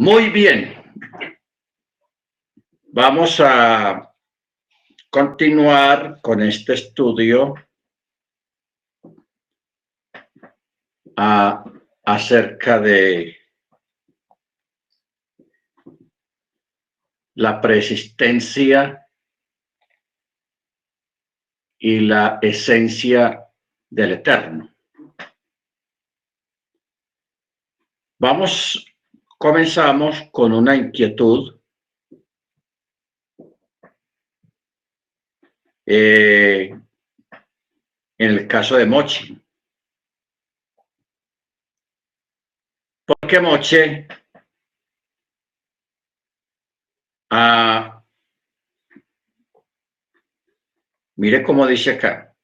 Muy bien. Vamos a continuar con este estudio acerca de la preexistencia y la esencia del Eterno. Comenzamos con una inquietud en el caso de Moche. Porque Moche mire cómo dice acá,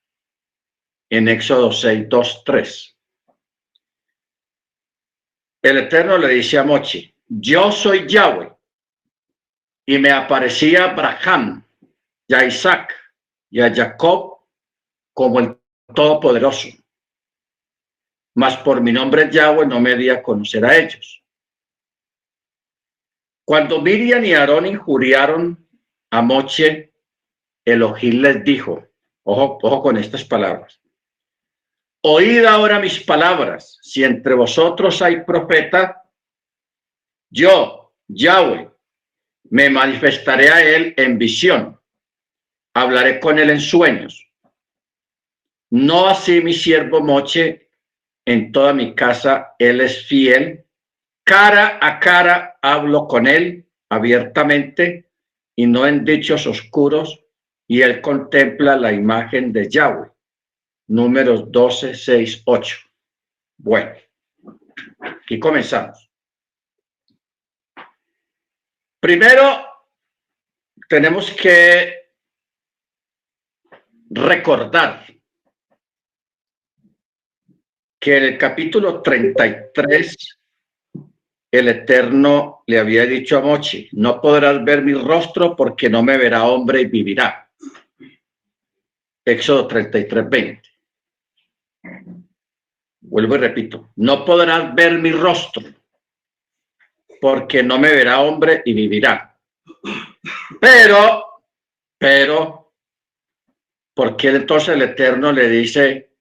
en Éxodo 6, 2, 3. El Eterno le dice a Moche, yo soy Yahweh, y me aparecía a Abraham, y a Isaac, y a Jacob como el Todopoderoso. Mas por mi nombre Yahweh no me di a conocer a ellos. Cuando Miriam y Aarón injuriaron a Moche, Elohim les dijo, ojo con estas palabras, oíd ahora mis palabras, si entre vosotros hay profeta, yo, Yahweh, me manifestaré a él en visión, hablaré con él en sueños. No así mi siervo Moche, en toda mi casa él es fiel, cara a cara hablo con él abiertamente y no en dichos oscuros, y él contempla la imagen de Yahweh. Números 12, 6, 8. Bueno, aquí comenzamos. Primero, tenemos que recordar que en el capítulo 33 el Eterno le había dicho a Moche, no podrás ver mi rostro porque no me verá hombre y vivirá. Éxodo 33, 20. Vuelvo y repito, no podrás ver mi rostro porque no me verá hombre y vivirá. Pero, ¿por qué entonces el Eterno le dice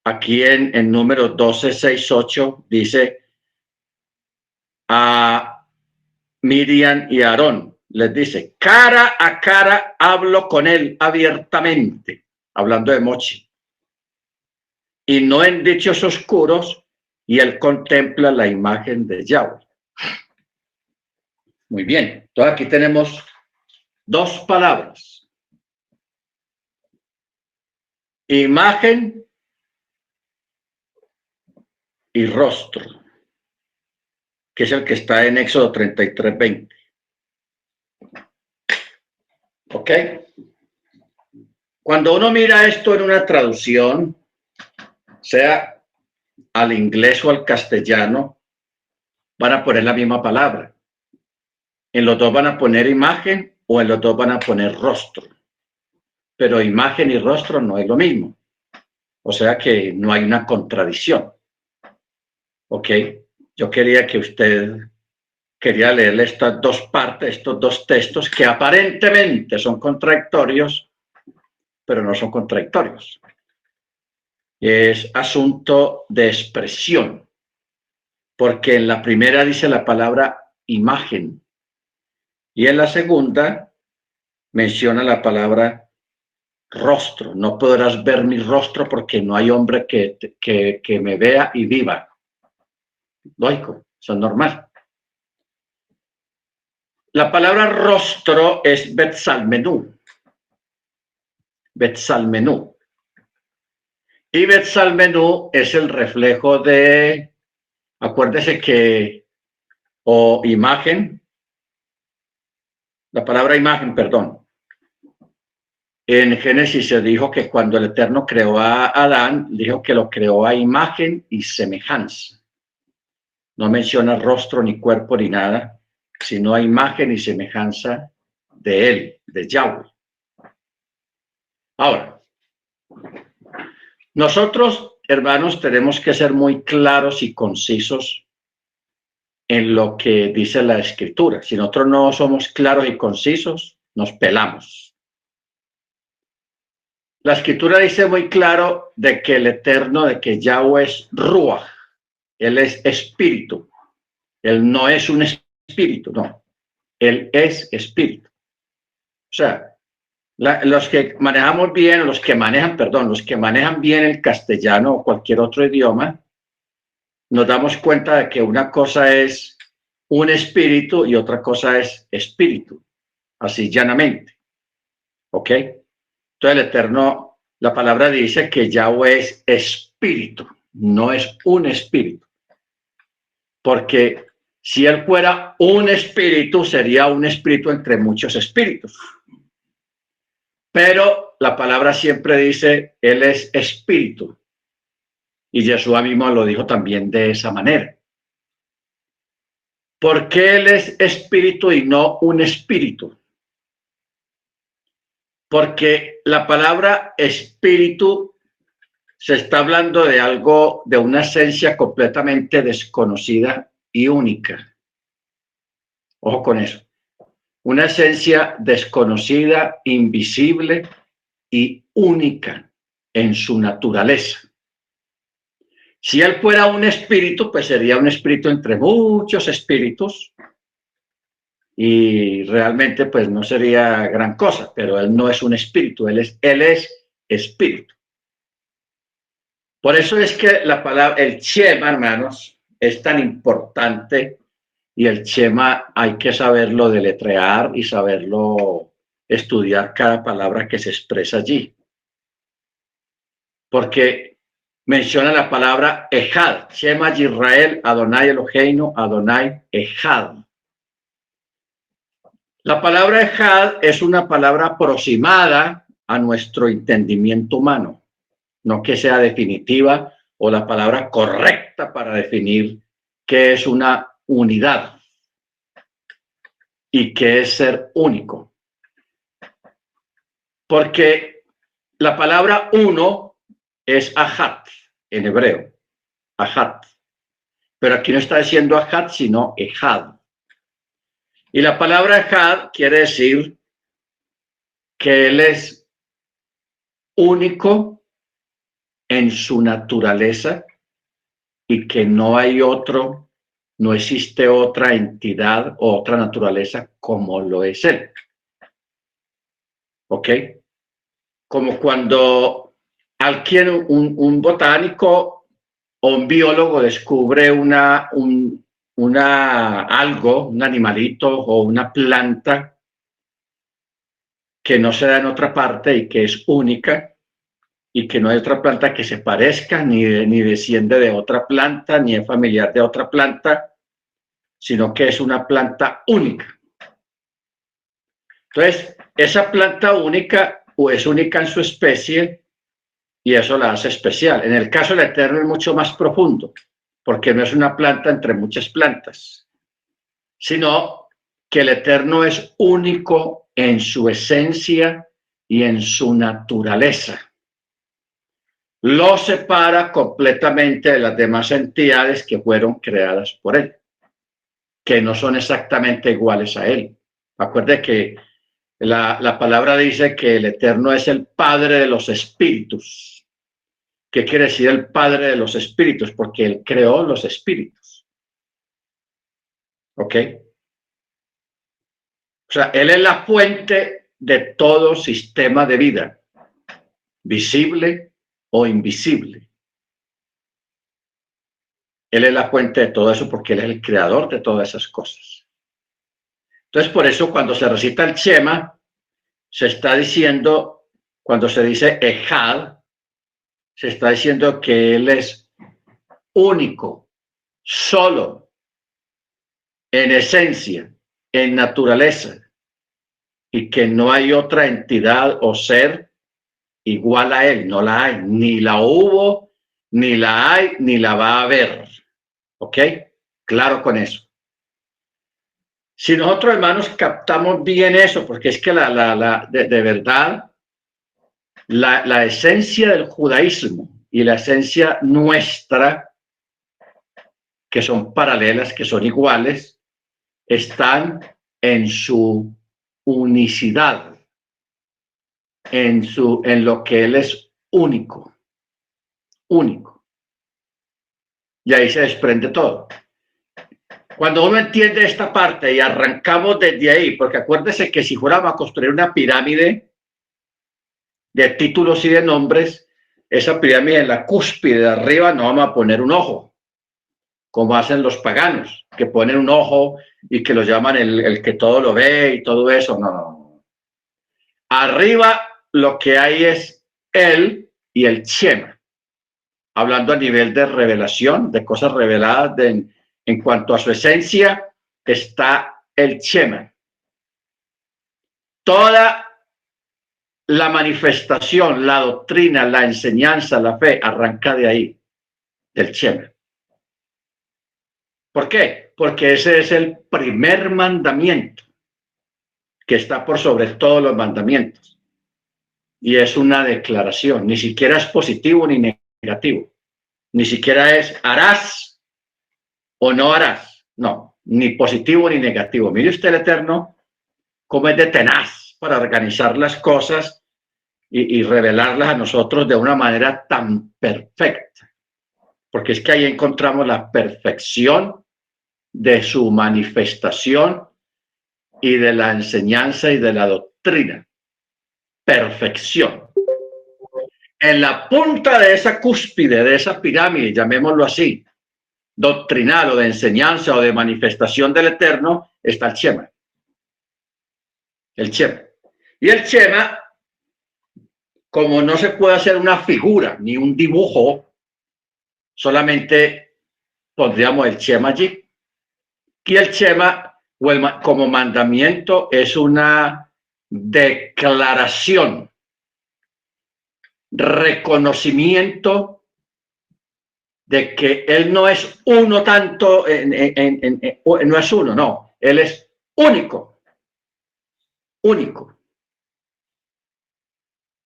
aquí en número 12, 6, 8, dice a Miriam y Aarón, les dice, cara a cara hablo con él abiertamente, hablando de Moche, y no en dichos oscuros, y él contempla la imagen de Yahweh. Muy bien, entonces aquí tenemos dos palabras. Imagen y rostro, que es el que está en Éxodo 33, 20. ¿Ok? Cuando uno mira esto en una traducción, sea al inglés o al castellano, van a poner la misma palabra. En los dos van a poner imagen o en los dos van a poner rostro. Pero imagen y rostro no es lo mismo. O sea que no hay una contradicción. ¿Ok? Yo quería leerle estas dos partes, estos dos textos que aparentemente son contradictorios, pero no son contradictorios. Es asunto de expresión, porque en la primera dice la palabra imagen y en la segunda menciona la palabra rostro. No podrás ver mi rostro porque no hay hombre que me vea y viva. Lógico, eso es normal. La palabra rostro es Betzalmenú. Betzalmenú. Y Betzalmenú es el reflejo de, acuérdese que, o imagen, la palabra imagen, perdón. En Génesis se dijo que cuando el Eterno creó a Adán, dijo que lo creó a imagen y semejanza. No menciona rostro, ni cuerpo, ni nada, sino a imagen y semejanza de él, de Yahweh. Ahora, nosotros, hermanos, tenemos que ser muy claros y concisos en lo que dice la Escritura. Si nosotros no somos claros y concisos, nos pelamos. La Escritura dice muy claro de que el Eterno, de que Yahweh es Ruach, Él es espíritu. Él no es un espíritu, no. Él es espíritu. O sea, los que manejamos bien, los que manejan bien el castellano o cualquier otro idioma, nos damos cuenta de que una cosa es un espíritu y otra cosa es espíritu, así llanamente. ¿Ok? Entonces el Eterno, la palabra dice que Yahweh es espíritu, no es un espíritu. Porque si él fuera un espíritu, sería un espíritu entre muchos espíritus. Pero la palabra siempre dice, él es espíritu. Y Yeshua mismo lo dijo también de esa manera. ¿Por qué él es espíritu y no un espíritu? Porque la palabra espíritu se está hablando de algo, de una esencia completamente desconocida y única. Ojo con eso. Una esencia desconocida, invisible y única en su naturaleza. Si él fuera un espíritu, pues sería un espíritu entre muchos espíritus y realmente pues no sería gran cosa, pero él no es un espíritu, él es espíritu. Por eso es que la palabra, el Shema, hermanos, es tan importante y el Shema hay que saberlo deletrear y saberlo estudiar cada palabra que se expresa allí. Porque menciona la palabra Ejad, Shema Yisrael, Adonai Eloheinu, Adonai Ejad. La palabra Ejad es una palabra aproximada a nuestro entendimiento humano, no que sea definitiva o la palabra correcta para definir qué es una unidad y qué es ser único. Porque la palabra uno es Ahat en hebreo, Ahat. Pero aquí no está diciendo Ahat, sino Ejad. Y la palabra Ejad quiere decir que él es único en su naturaleza y que no hay otro, no existe otra entidad o otra naturaleza como lo es él. ¿Ok? Como cuando alguien, un botánico o un biólogo descubre algo, un animalito o una planta que no se da en otra parte y que es única y que no hay otra planta que se parezca, ni desciende de otra planta, ni es familiar de otra planta, sino que es una planta única. Entonces, esa planta única o es única en su especie y eso la hace especial. En el caso del Eterno es mucho más profundo, porque no es una planta entre muchas plantas, sino que el Eterno es único en su esencia y en su naturaleza. Lo separa completamente de las demás entidades que fueron creadas por él, que no son exactamente iguales a él. Acuerde que la palabra dice que el Eterno es el Padre de los espíritus. ¿Qué quiere decir el Padre de los espíritus? Porque él creó los espíritus. ¿Ok? O sea, él es la fuente de todo sistema de vida, visible o invisible. Él es la fuente de todo eso porque él es el creador de todas esas cosas. Entonces, por eso cuando se recita el Shema, se está diciendo, cuando se dice Ejad, se está diciendo que él es único, solo, en esencia, en naturaleza, y que no hay otra entidad o ser igual a él, no la hay, ni la hubo, ni la hay, ni la va a haber. ¿Ok? Claro con eso. Si nosotros, hermanos, captamos bien eso, porque es que de verdad, la esencia del judaísmo y la esencia nuestra, que son paralelas, que son iguales, están en su unicidad, en lo que Él es único, único. Y ahí se desprende todo. Cuando uno entiende esta parte y arrancamos desde ahí, porque acuérdese que si fuéramos a construir una pirámide de títulos y de nombres, esa pirámide en la cúspide de arriba no vamos a poner un ojo, como hacen los paganos, que ponen un ojo y que lo llaman el que todo lo ve y todo eso. No, no. Arriba lo que hay es él y el Shema, hablando a nivel de revelación, de cosas reveladas en cuanto a su esencia, está el Shema. Toda la manifestación, la doctrina, la enseñanza, la fe, arranca de ahí, del Shema. ¿Por qué? Porque ese es el primer mandamiento que está por sobre todos los mandamientos. Y es una declaración, ni siquiera es positivo ni negativo. Ni siquiera es harás o no harás. No, ni positivo ni negativo. Mire usted el Eterno cómo es de tenaz para organizar las cosas y revelarlas a nosotros de una manera tan perfecta. Porque es que ahí encontramos la perfección de su manifestación y de la enseñanza y de la doctrina. Perfección. En la punta de esa cúspide, de esa pirámide, llamémoslo así, doctrinal o de enseñanza o de manifestación del Eterno, está el Shema. El Shema. Y el Shema, como no se puede hacer una figura ni un dibujo, solamente pondríamos el Shema allí. Y el Shema, como mandamiento, es una declaración, reconocimiento de que Él no es uno tanto, no es uno, no, Él es único, único.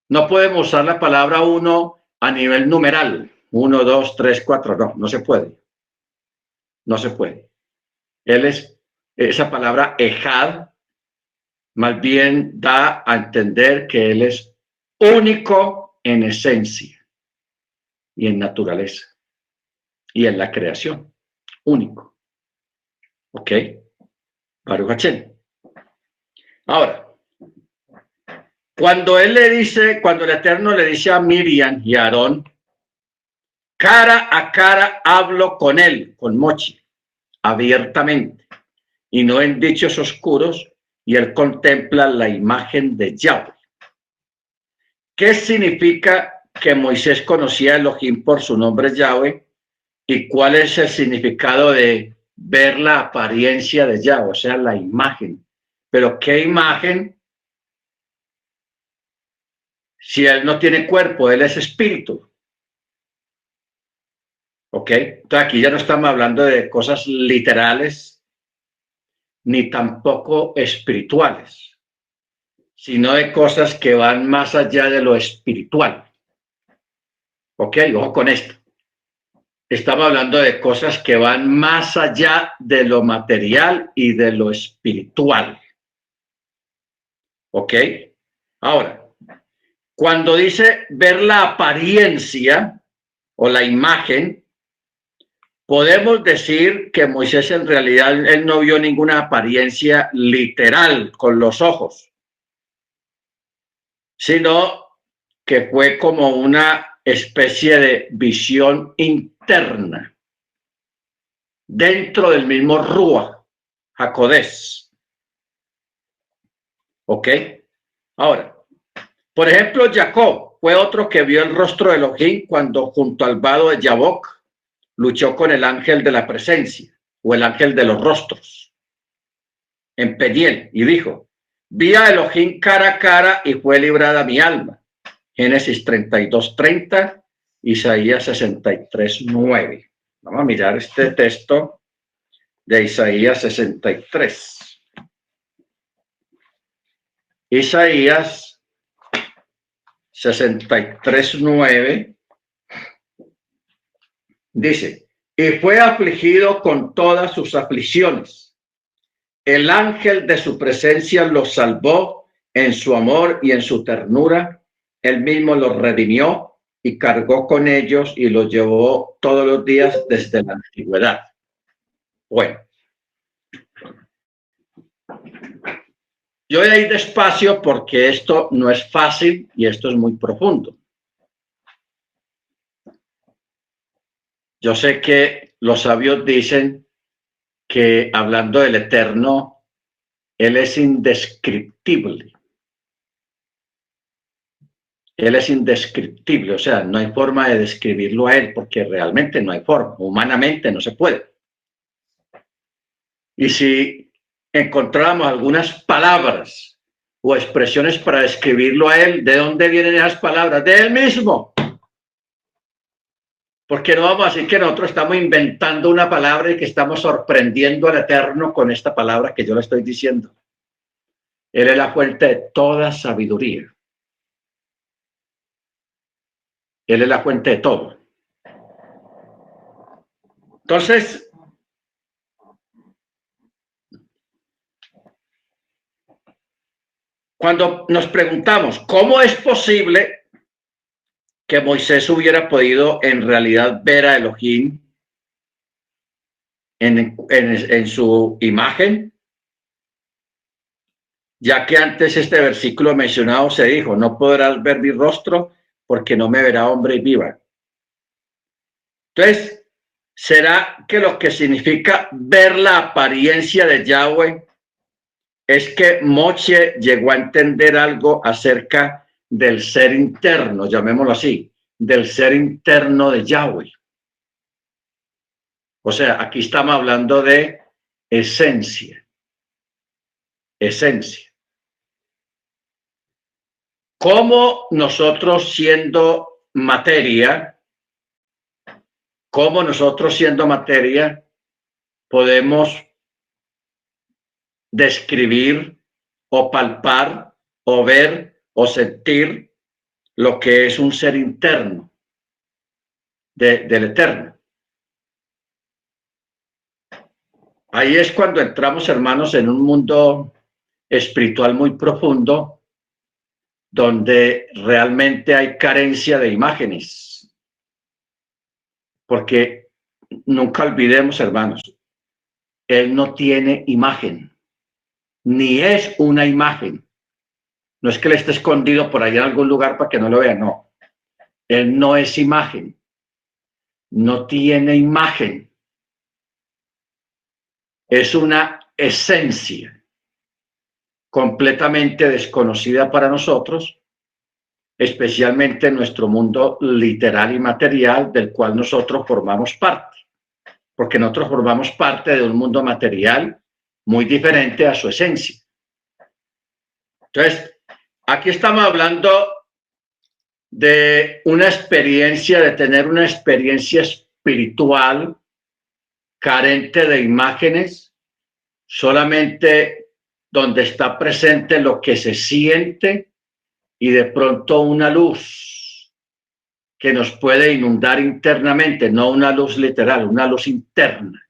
No podemos usar la palabra uno a nivel numeral, 1, 2, 3, 4, no, no se puede. No se puede. Él es, esa palabra ejad, más bien da a entender que Él es único en esencia y en naturaleza y en la creación. Único. ¿Ok? Baruch Hashem. Ahora, cuando el Eterno le dice a Miriam y a Aarón, cara a cara hablo con él, con Mochi, abiertamente, y no en dichos oscuros, y él contempla la imagen de Yahweh. ¿Qué significa que Moisés conocía a Elohim por su nombre Yahweh? ¿Y cuál es el significado de ver la apariencia de Yahweh? O sea, la imagen. ¿Pero qué imagen? Si él no tiene cuerpo, él es espíritu. ¿Ok? Entonces aquí ya no estamos hablando de cosas literales, ni tampoco espirituales, sino de cosas que van más allá de lo espiritual. ¿Ok? Ojo con esto. Estamos hablando de cosas que van más allá de lo material y de lo espiritual. ¿Ok? Ahora, cuando dice ver la apariencia o la imagen, podemos decir que Moisés en realidad él no vio ninguna apariencia literal con los ojos, sino que fue como una especie de visión interna dentro del mismo Ruach HaKodesh. ¿Ok? Ahora, por ejemplo, Jacob fue otro que vio el rostro de Elohim cuando junto al vado de Yabok luchó con el ángel de la presencia o el ángel de los rostros en Peniel y dijo, vi a Elohim cara a cara y fue librada mi alma. Génesis 32:30, Isaías 63:9. Vamos a mirar este texto de Isaías 63. Isaías 63:9 dice, y fue afligido con todas sus aflicciones. El ángel de su presencia los salvó en su amor y en su ternura. Él mismo los redimió y cargó con ellos y los llevó todos los días desde la antigüedad. Bueno, yo voy a ir despacio porque esto no es fácil y esto es muy profundo. Yo sé que los sabios dicen que hablando del Eterno, Él es indescriptible. Él es indescriptible, o sea, no hay forma de describirlo a Él porque realmente no hay forma, humanamente no se puede. Y si encontramos algunas palabras o expresiones para describirlo a Él, ¿de dónde vienen esas palabras? De Él mismo. Porque no vamos a decir que nosotros estamos inventando una palabra y que estamos sorprendiendo al Eterno con esta palabra que yo le estoy diciendo. Él es la fuente de toda sabiduría. Él es la fuente de todo. Entonces, cuando nos preguntamos cómo es posible que Moisés hubiera podido en realidad ver a Elohim en su imagen, ya que antes este versículo mencionado se dijo, no podrás ver mi rostro porque no me verá hombre y viva. Entonces, ¿será que lo que significa ver la apariencia de Yahweh es que Moshe llegó a entender algo acerca del ser interno, llamémoslo así, del ser interno de Yahweh? O sea, aquí estamos hablando de esencia. Esencia. ¿Cómo nosotros siendo materia, podemos describir o palpar o ver o sentir lo que es un ser interno del Eterno? Ahí es cuando entramos, hermanos, en un mundo espiritual muy profundo, donde realmente hay carencia de imágenes. Porque nunca olvidemos, hermanos, Él no tiene imagen, ni es una imagen. No es que Él esté escondido por allá en algún lugar para que no lo vean, no. Él no es imagen, no tiene imagen. Es una esencia completamente desconocida para nosotros, especialmente en nuestro mundo literal y material del cual nosotros formamos parte, porque nosotros formamos parte de un mundo material muy diferente a su esencia. Entonces, aquí estamos hablando de una experiencia, de tener una experiencia espiritual carente de imágenes, solamente donde está presente lo que se siente y de pronto una luz que nos puede inundar internamente, no una luz literal, una luz interna.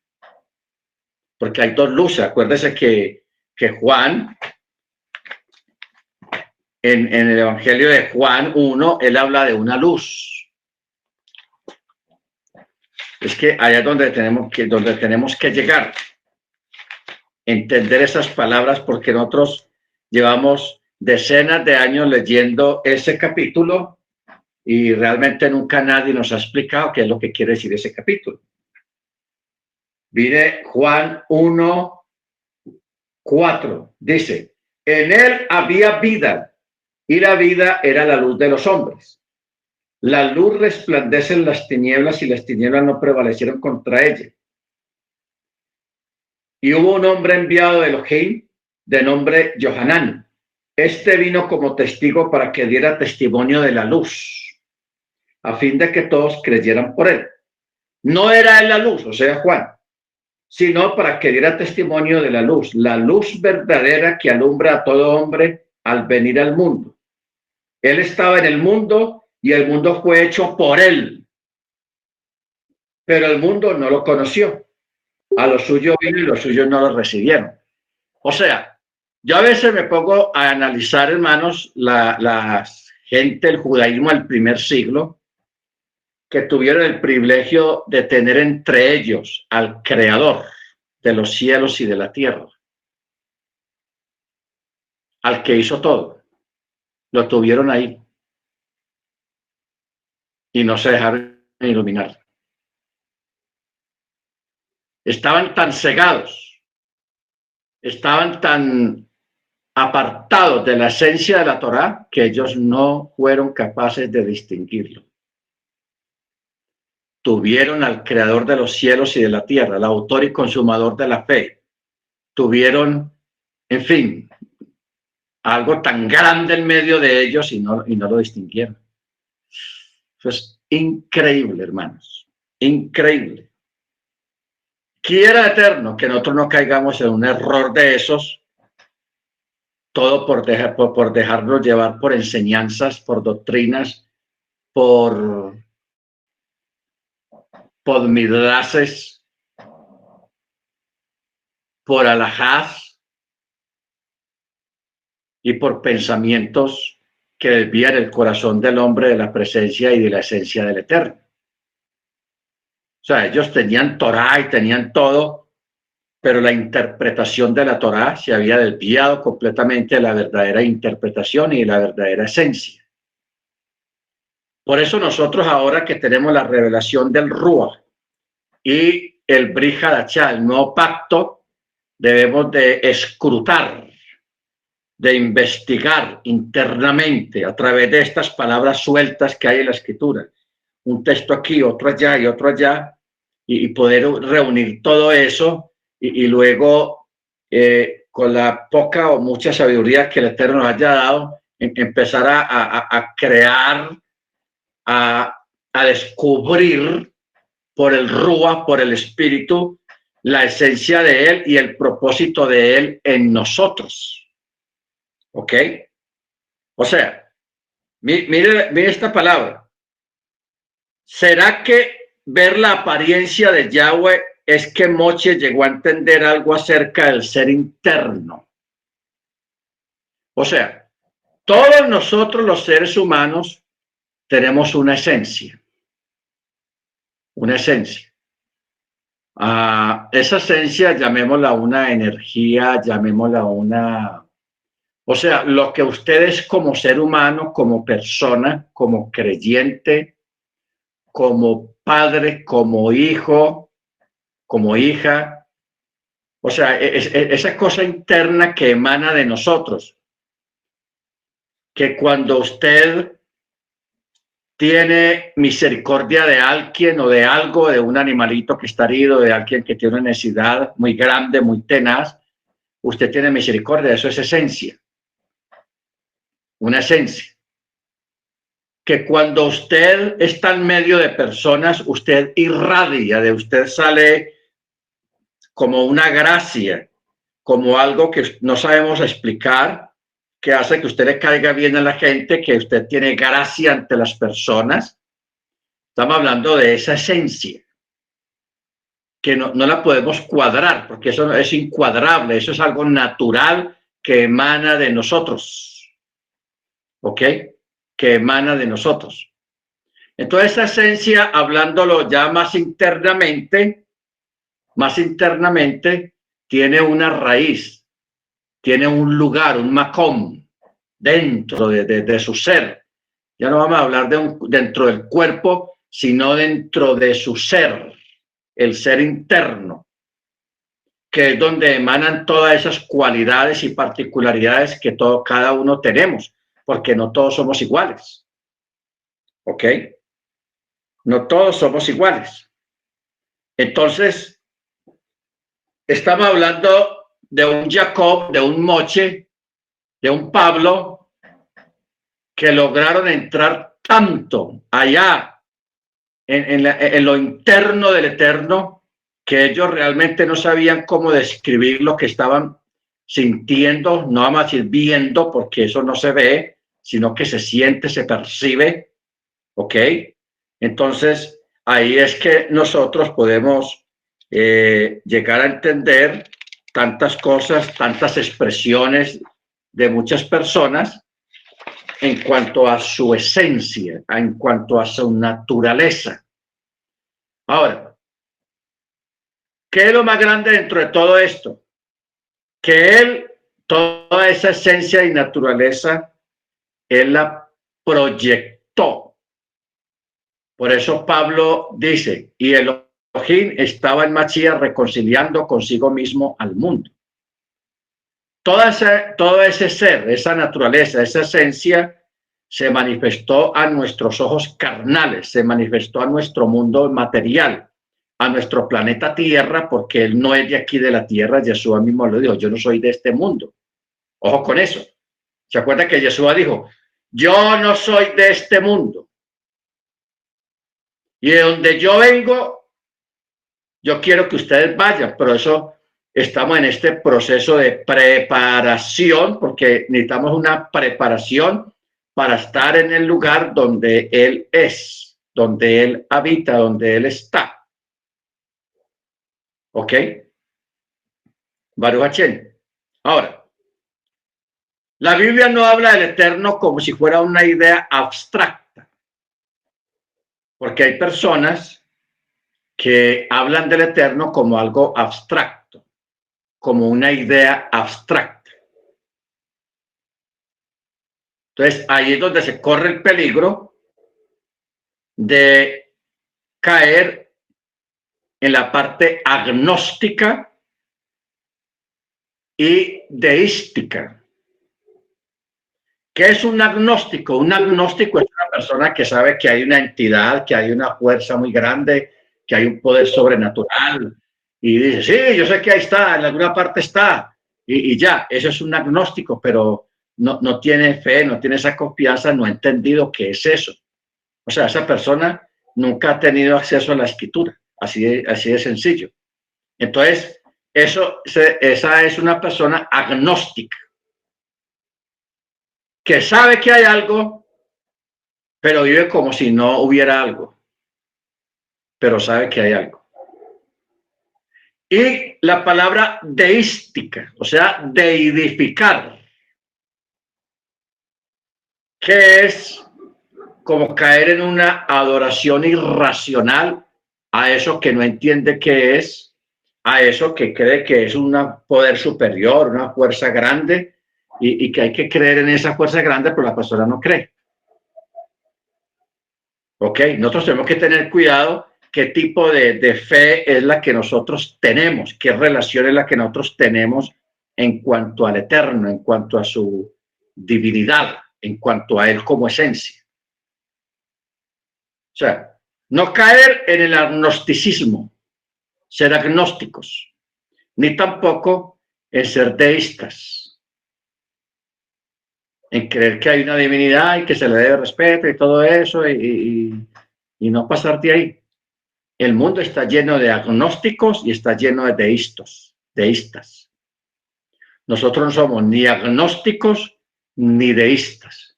Porque hay dos luces. Acuérdese que Juan, en el Evangelio de Juan 1, él habla de una luz. Es que allá es donde tenemos que llegar. Entender esas palabras, porque nosotros llevamos decenas de años leyendo ese capítulo y realmente nunca nadie nos ha explicado qué es lo que quiere decir ese capítulo. Mire Juan 1:4, dice, en él había vida y la vida era la luz de los hombres. La luz resplandece en las tinieblas y las tinieblas no prevalecieron contra ella. Y hubo un hombre enviado de Elohim de nombre Johanán. Este vino como testigo para que diera testimonio de la luz, a fin de que todos creyeran por él. No era él la luz, o sea, Juan, sino para que diera testimonio de la luz verdadera que alumbra a todo hombre al venir al mundo. Él estaba en el mundo y el mundo fue hecho por él, pero el mundo no lo conoció. A lo suyo vino y los suyos no lo recibieron. O sea, yo a veces me pongo a analizar, hermanos, la gente, el judaísmo del primer siglo, que tuvieron el privilegio de tener entre ellos al creador de los cielos y de la tierra, al que hizo todo. Lo tuvieron ahí y no se dejaron iluminar. Estaban tan cegados, estaban tan apartados de la esencia de la Torá que ellos no fueron capaces de distinguirlo. Tuvieron al creador de los cielos y de la tierra, el autor y consumador de la fe. Tuvieron, en fin, algo tan grande en medio de ellos y no lo distinguieron. Eso es increíble, hermanos, increíble. Quiera Eterno que nosotros no caigamos en un error de esos, todo por dejarnos llevar por enseñanzas, por doctrinas, por midrases, por alajás y por pensamientos que desvían el corazón del hombre de la presencia y de la esencia del Eterno. O sea, ellos tenían Torá y tenían todo, pero la interpretación de la Torá se había desviado completamente de la verdadera interpretación y de la verdadera esencia. Por eso nosotros ahora que tenemos la revelación del Ruach y el Brit Hadashah, el nuevo pacto, debemos de escrutar, de investigar internamente a través de estas palabras sueltas que hay en la Escritura. Un texto aquí, otro allá y otro allá, y poder reunir todo eso y luego con la poca o mucha sabiduría que el Eterno nos haya dado, empezar a crear, a descubrir por el Ruach, por el Espíritu, la esencia de Él y el propósito de Él en nosotros. ¿Ok? O sea, mire esta palabra. ¿Será que ver la apariencia de Yahweh es que Moche llegó a entender algo acerca del ser interno? O sea, todos nosotros los seres humanos tenemos una esencia. Una esencia. Esa esencia, llamémosla una energía, llamémosla una... O sea, lo que usted es como ser humano, como persona, como creyente, como padre, como hijo, como hija. O sea, esa cosa interna que emana de nosotros. Que cuando usted tiene misericordia de alguien o de algo, de un animalito que está herido, de alguien que tiene una necesidad muy grande, muy tenaz, usted tiene misericordia, eso es esencia. Una esencia. Que cuando usted está en medio de personas, usted irradia, de usted sale como una gracia, como algo que no sabemos explicar, que hace que usted le caiga bien a la gente, que usted tiene gracia ante las personas. Estamos hablando de esa esencia, que no la podemos cuadrar, porque eso es incuadrable, eso es algo natural que emana de nosotros. ¿Ok? Que emana de nosotros. Entonces esa esencia, hablándolo ya más internamente, tiene una raíz, tiene un lugar, un macón dentro de su ser. Ya no vamos a hablar dentro del cuerpo, sino dentro de su ser, el ser interno, que es donde emanan todas esas cualidades y particularidades que cada uno tenemos, porque no todos somos iguales. ¿Ok? No todos somos iguales. Entonces, estamos hablando de un Jacob, de un Moche, de un Pablo, que lograron entrar tanto allá en lo interno del Eterno, que ellos realmente no sabían cómo describir lo que estaban sintiendo, no vamos a decir viendo, porque eso no se ve, sino que se siente, se percibe. ¿Ok? Entonces, ahí es que nosotros podemos llegar a entender tantas cosas, tantas expresiones de muchas personas en cuanto a su esencia, en cuanto a su naturaleza. Ahora, ¿qué es lo más grande dentro de todo esto? Que él, toda esa esencia y naturaleza, él la proyectó. Por eso Pablo dice, y Elohim estaba en Mashiach reconciliando consigo mismo al mundo. Todo ese ser, esa naturaleza, esa esencia, se manifestó a nuestros ojos carnales, se manifestó a nuestro mundo material, a nuestro planeta Tierra, porque él no es de aquí de la Tierra. Yeshua mismo lo dijo, yo no soy de este mundo. Ojo con eso. ¿Se acuerda que Yeshua dijo, yo no soy de este mundo? Y de donde yo vengo, yo quiero que ustedes vayan, pero eso estamos en este proceso de preparación, porque necesitamos una preparación para estar en el lugar donde Él es, donde Él habita, donde Él está. ¿Ok? Baruch Hashem. Ahora, la Biblia no habla del Eterno como si fuera una idea abstracta, porque hay personas que hablan del Eterno como algo abstracto, como una idea abstracta. Entonces, ahí es donde se corre el peligro de caer en la parte agnóstica y deística. ¿Qué es un agnóstico? Un agnóstico es una persona que sabe que hay una entidad, que hay una fuerza muy grande, que hay un poder sobrenatural, y dice, sí, yo sé que ahí está, en alguna parte está, y ya, eso es un agnóstico, pero no tiene fe, no tiene esa confianza, no ha entendido qué es eso. O sea, esa persona nunca ha tenido acceso a la escritura, así de sencillo. Entonces, esa es una persona agnóstica, que sabe que hay algo, pero vive como si no hubiera algo, pero sabe que hay algo. Y la palabra deística, o sea, deidificar, que es como caer en una adoración irracional a eso que no entiende qué es, a eso que cree que es un poder superior, una fuerza grande, y que hay que creer en esa fuerza grande, pero la persona no cree. ¿Ok? Nosotros tenemos que tener cuidado qué tipo de fe es la que nosotros tenemos, qué relación es la que nosotros tenemos en cuanto al Eterno, en cuanto a su divinidad, en cuanto a Él como esencia. O sea, no caer en el agnosticismo, ser agnósticos, ni tampoco en ser deístas, en creer que hay una divinidad y que se le debe respeto y todo eso, y no pasar de ahí. El mundo está lleno de agnósticos y está lleno de deístas. Nosotros no somos ni agnósticos ni deístas.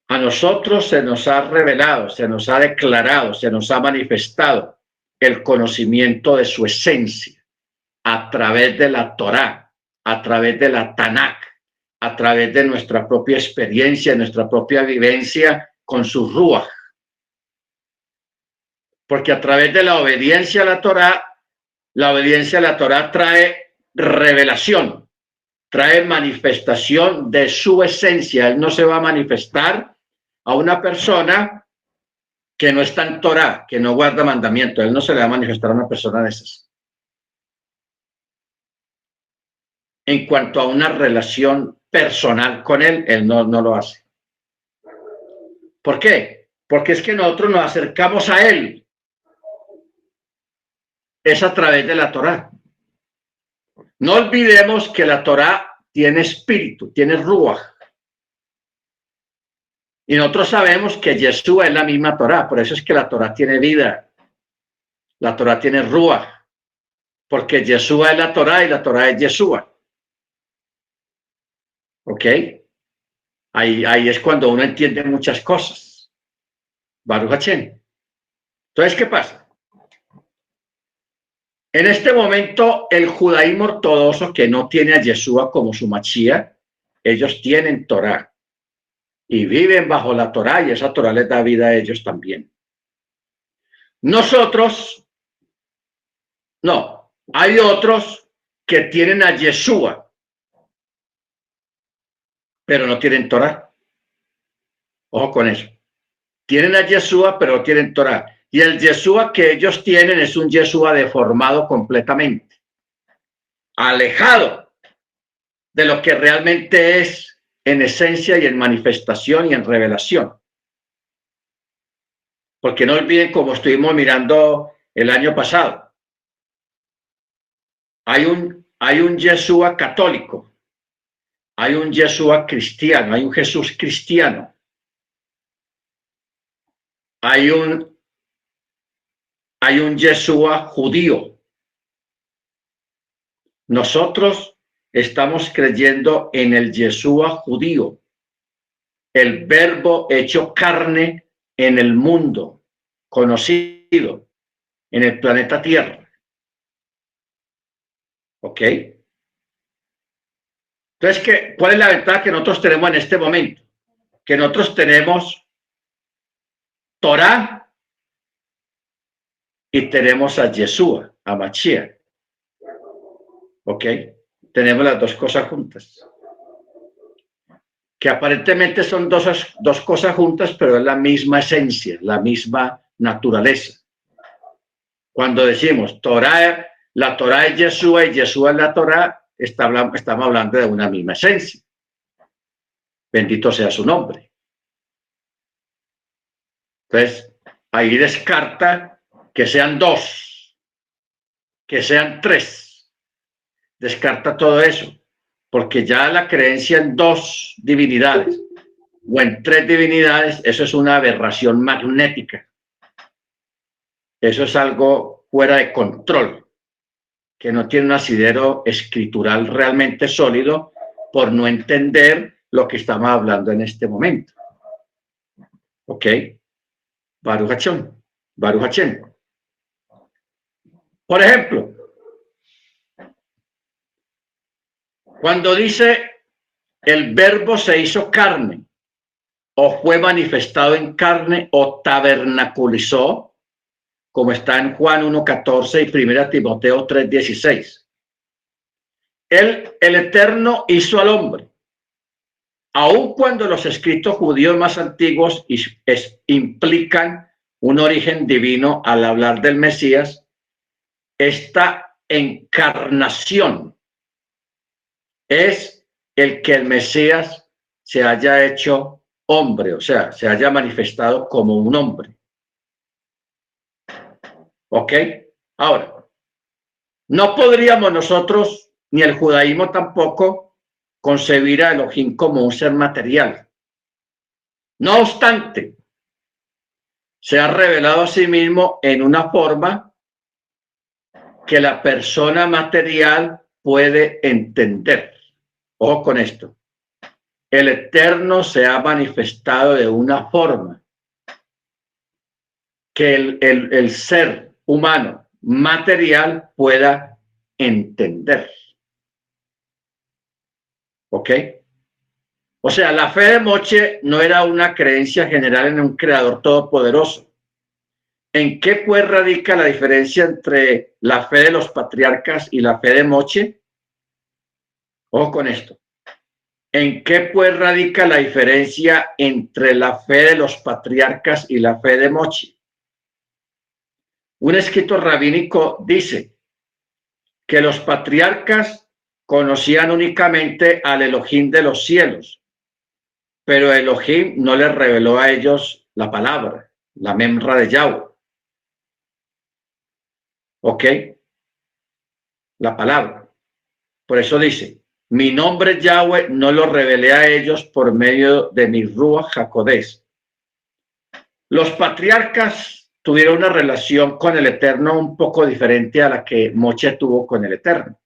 A nosotros se nos ha revelado, se nos ha declarado, se nos ha manifestado el conocimiento de su esencia a través de la Torá, a través de la Tanakh, a través de nuestra propia experiencia, nuestra propia vivencia con su Ruach. Porque a través de la obediencia a la obediencia a la Torá trae revelación, trae manifestación de su esencia. Él no se va a manifestar a una persona que no está en Torá, que no guarda mandamiento. Él no se le va a manifestar a una persona de esas. En cuanto a una relación personal con él no lo hace. ¿Por qué? Porque es que nosotros nos acercamos a él. Es a través de la Torá. No olvidemos que la Torá tiene espíritu, tiene ruach. Y nosotros sabemos que Yeshua es la misma Torá, por eso es que la Torá tiene vida. La Torá tiene ruach, porque Yeshua es la Torá y la Torá es Yeshua. ¿Ok? Ahí es cuando uno entiende muchas cosas. Baruch Hashem. Entonces, ¿qué pasa? En este momento, el judaísmo ortodoxo, que no tiene a Yeshua como su Mashiach, ellos tienen Torá y viven bajo la Torá, y esa Torá les da vida a ellos también. Nosotros, no, hay otros que tienen a Yeshua, pero no tienen Torá. Ojo con eso. Tienen a Yeshua, pero no tienen Torá. Y el Yeshua que ellos tienen es un Yeshua deformado completamente, alejado de lo que realmente es en esencia y en manifestación y en revelación. Porque no olviden, como estuvimos mirando el año pasado, hay un Yeshua católico, hay un Yeshua cristiano, hay un Jesús cristiano, hay un Yeshua judío. Nosotros estamos creyendo en el Yeshua judío, el verbo hecho carne en el mundo conocido, en el planeta Tierra. ¿Ok? Entonces, ¿cuál es la ventaja que nosotros tenemos en este momento? Que nosotros tenemos Torá y tenemos a Yeshua, a Mashiach. ¿Ok? Tenemos las dos cosas juntas. Que aparentemente son dos cosas juntas, pero es la misma esencia, la misma naturaleza. Cuando decimos Torá, la Torá es Yeshua y Yeshua es la Torá, estamos hablando de una misma esencia. Bendito sea su nombre. Entonces, ahí descarta que sean dos, que sean tres. Descarta todo eso, porque ya la creencia en dos divinidades o en tres divinidades, eso es una aberración magnética. Eso es algo fuera de control, que no tiene un asidero escritural realmente sólido por no entender lo que estamos hablando en este momento. ¿Ok? Baruch Hashem. Baruch Hashem. Por ejemplo, cuando dice el verbo se hizo carne, o fue manifestado en carne, o tabernaculizó, como está en Juan 1:14 y 1 Timoteo 3:16. El Eterno hizo al hombre, aun cuando los escritos judíos más antiguos implican un origen divino al hablar del Mesías, esta encarnación es el que el Mesías se haya hecho hombre, o sea, se haya manifestado como un hombre. ¿Ok? Ahora, no podríamos nosotros, ni el judaísmo tampoco, concebir a Elohim como un ser material. No obstante, se ha revelado a sí mismo en una forma que la persona material puede entender. Ojo con esto. El Eterno se ha manifestado de una forma que el ser humano material pueda entender. ¿Ok? O sea, la fe de Moche no era una creencia general en un creador todopoderoso. ¿En qué pues radica la diferencia entre la fe de los patriarcas y la fe de Moche? Ojo con esto. ¿En qué pues radica la diferencia entre la fe de los patriarcas y la fe de Moche? Un escrito rabínico dice que los patriarcas conocían únicamente al Elohim de los cielos, pero Elohim no les reveló a ellos la palabra, la memra de Yahweh. ¿Ok? La palabra. Por eso dice, mi nombre Yahweh no lo revelé a ellos por medio de mi Ruach HaKodesh. Los patriarcas tuvieron una relación con el Eterno un poco diferente a la que Moche tuvo con el Eterno.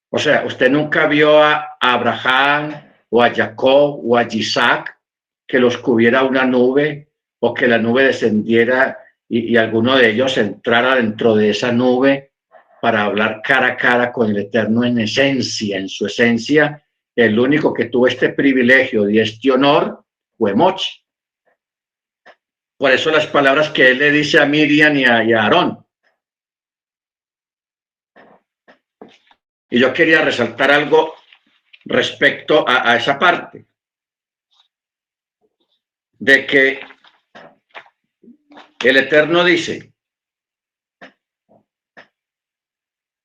O sea, usted nunca vio a Abraham o a Jacob o a Isaac que los cubriera una nube o que la nube descendiera y alguno de ellos entrara dentro de esa nube para hablar cara a cara con el Eterno en esencia, en su esencia. El único que tuvo este privilegio y este honor fue Moche. Por eso las palabras que él le dice a Miriam y a Aarón. Y yo quería resaltar algo respecto a esa parte, de que el Eterno dice,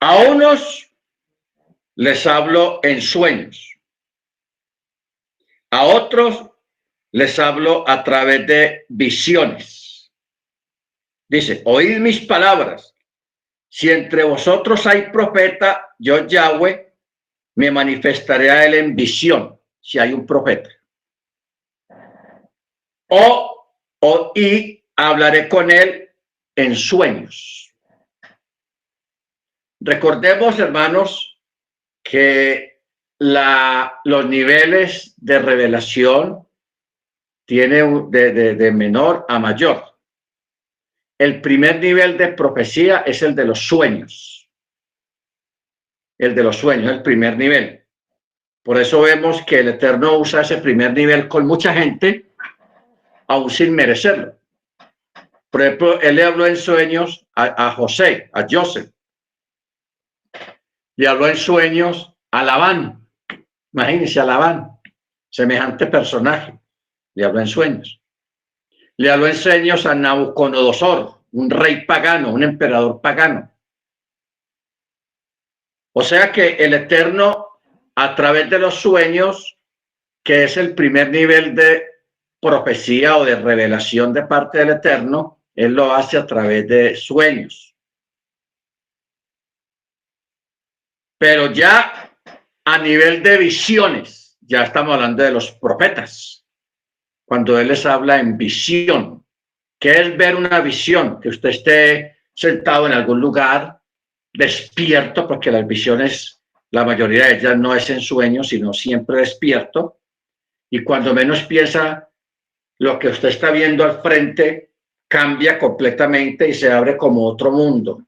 a unos les hablo en sueños, a otros les hablo a través de visiones. Dice, oíd mis palabras. Si entre vosotros hay profeta, yo Yahweh me manifestaré a él en visión, si hay un profeta. Y hablaré con él en sueños. Recordemos, hermanos, que los niveles de revelación tienen de menor a mayor. El primer nivel de profecía es el de los sueños. El de los sueños, el primer nivel. Por eso vemos que el Eterno usa ese primer nivel con mucha gente, aún sin merecerlo. Por ejemplo, él le habló en sueños a José, a Joseph. Le habló en sueños a Labán. Imagínense a Labán, semejante personaje. Le habló en sueños. Le habló en sueños a Nabucodonosor, un rey pagano, un emperador pagano. O sea que el Eterno, a través de los sueños, que es el primer nivel de profecía o de revelación de parte del Eterno, él lo hace a través de sueños. Pero ya a nivel de visiones, ya estamos hablando de los profetas. Cuando él les habla en visión, que es ver una visión, que usted esté sentado en algún lugar, despierto, porque las visiones, la mayoría de ellas no es en sueños, sino siempre despierto, y cuando menos piensa, lo que usted está viendo al frente cambia completamente y se abre como otro mundo,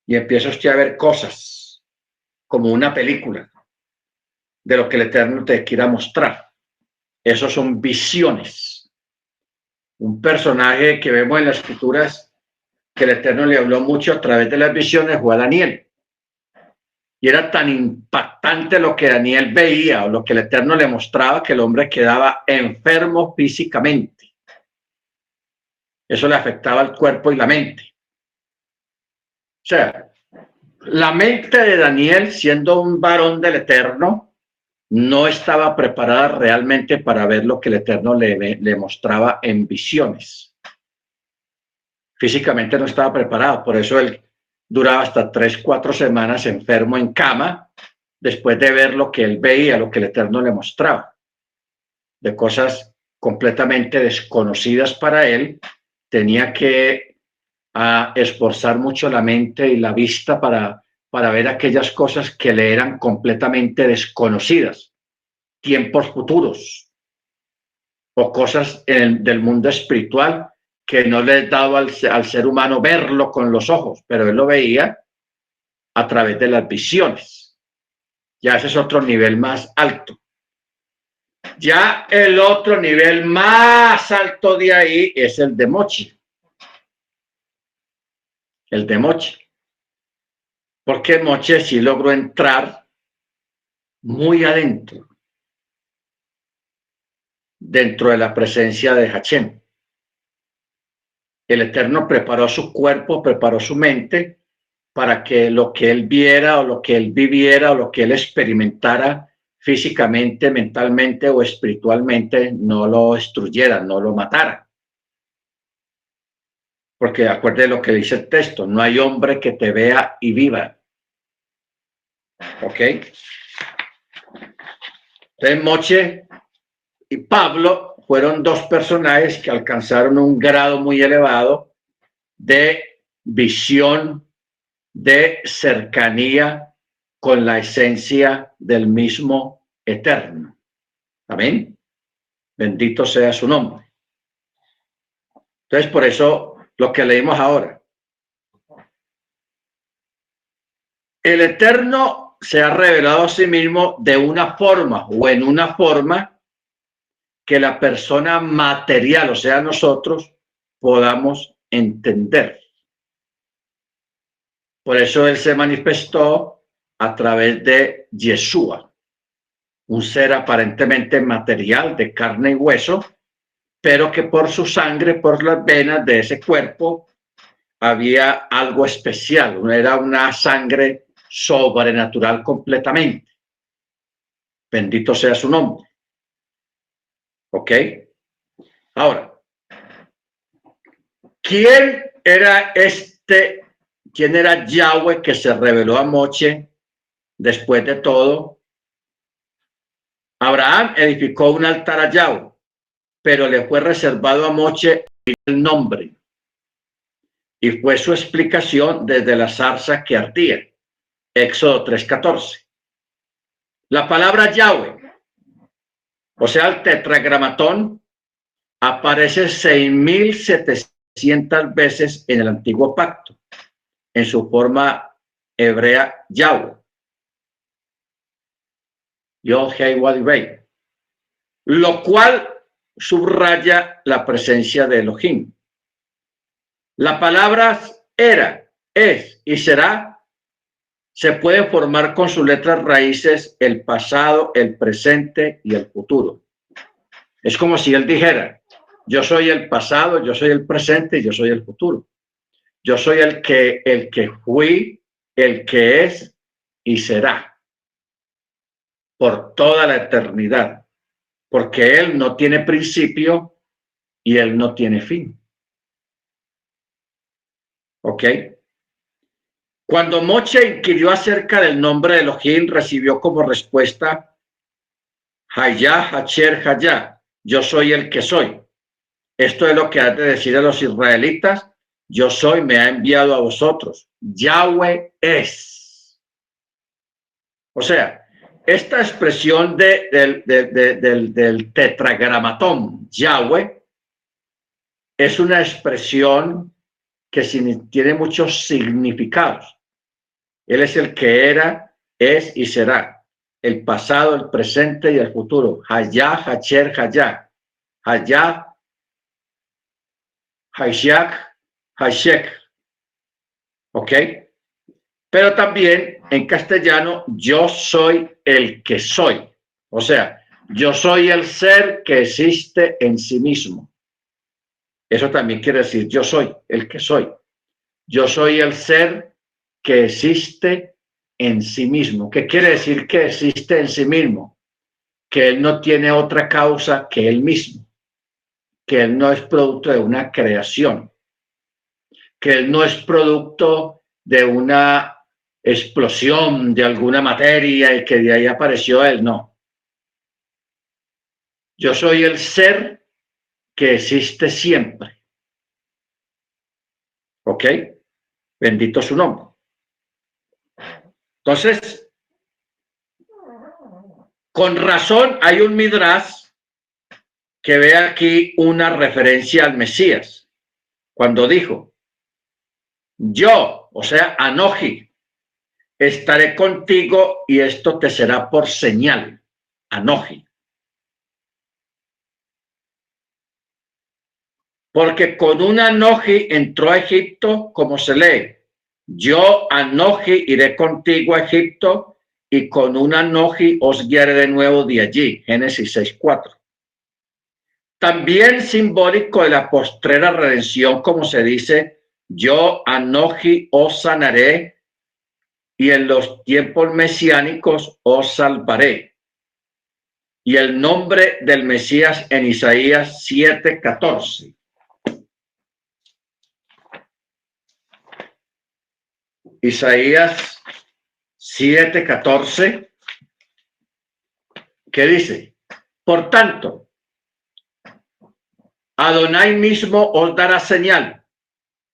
y empieza usted a ver cosas, como una película, de lo que el Eterno te quiera mostrar. Esos son visiones. Un personaje que vemos en las escrituras que el Eterno le habló mucho a través de las visiones fue a Daniel. Y era tan impactante lo que Daniel veía o lo que el Eterno le mostraba que el hombre quedaba enfermo físicamente. Eso le afectaba al cuerpo y la mente. O sea, la mente de Daniel, siendo un varón del Eterno, no estaba preparada realmente para ver lo que el Eterno le mostraba en visiones. Físicamente no estaba preparado, por eso él duraba hasta 3-4 semanas enfermo en cama, después de ver lo que él veía, lo que el Eterno le mostraba, de cosas completamente desconocidas para él. Tenía que esforzar mucho la mente y la vista para ver aquellas cosas que le eran completamente desconocidas, tiempos futuros o cosas del mundo espiritual que no le daba al ser humano verlo con los ojos, pero él lo veía a través de las visiones. Ya ese es otro nivel más alto. Ya el otro nivel más alto de ahí es el de Mochi. El de Mochi. Porque Mochi sí logró entrar muy adentro, dentro de la presencia de Hashem. El Eterno preparó su cuerpo, preparó su mente para que lo que él viera o lo que él viviera o lo que él experimentara físicamente, mentalmente o espiritualmente no lo destruyera, no lo matara. Porque acuerde lo que dice el texto, no hay hombre que te vea y viva. ¿Ok? Entonces Moche y Pablo fueron dos personajes que alcanzaron un grado muy elevado de visión, de cercanía con la esencia del mismo Eterno. Amén. Bendito sea su nombre. Entonces, por eso lo que leímos ahora. El Eterno se ha revelado a sí mismo de una forma o en una forma que la persona material, o sea, nosotros, podamos entender. Por eso Él se manifestó a través de Yeshua, un ser aparentemente material de carne y hueso, pero que por su sangre, por las venas de ese cuerpo, había algo especial, era una sangre sobrenatural completamente. Bendito sea su nombre. ¿Ok? Ahora, ¿quién era quién era Yahweh que se reveló a Moche después de todo? Abraham edificó un altar a Yahweh, pero le fue reservado a Moche el nombre. Y fue su explicación desde la zarza que ardía. Éxodo 3:14. La palabra Yahweh, o sea, el tetragramatón, aparece 6.700 veces en el Antiguo Pacto, en su forma hebrea Yahweh. Yod-Heh-Wav-Heh, lo cual subraya la presencia de Elohim. La palabra era, es y será se puede formar con sus letras raíces el pasado, el presente y el futuro. Es como si él dijera, yo soy el pasado, yo soy el presente y yo soy el futuro. Yo soy el que fui, el que es y será por toda la eternidad, porque él no tiene principio y él no tiene fin. ¿Ok? Cuando Moche inquirió acerca del nombre de Elohim, recibió como respuesta Hayah Hacher Hayah, yo soy el que soy. Esto es lo que ha de decir a los israelitas, yo soy, me ha enviado a vosotros. Yahweh es. O sea, esta expresión del tetragramatón Yahweh es una expresión que tiene muchos significados. Él es el que era, es y será. El pasado, el presente y el futuro. Hayah, Hacher, Hayah. Hayah, Hayshak, Hayshek. ¿Ok? Pero también en castellano, yo soy el que soy. O sea, yo soy el ser que existe en sí mismo. Eso también quiere decir, yo soy el que soy. Yo soy el ser que existe en sí mismo. ¿Qué quiere decir que existe en sí mismo? Que él no tiene otra causa que él mismo. Que él no es producto de una creación. Que él no es producto de una explosión de alguna materia y que de ahí apareció él. No. Yo soy el ser que existe siempre. ¿Ok? Bendito su nombre. Entonces, con razón hay un Midrash que ve aquí una referencia al Mesías, cuando dijo, yo, o sea, Anoji, estaré contigo y esto te será por señal, Anoji. Porque con un Anoji entró a Egipto, como se lee, yo Anoji iré contigo a Egipto y con un Anoji os guiaré de nuevo de allí, Génesis 6:4. También simbólico de la postrera redención, como se dice, yo Anoji os sanaré y en los tiempos mesiánicos os salvaré. Y el nombre del Mesías en Isaías 7:14. Isaías 7:14, que dice, por tanto, Adonai mismo os dará señal.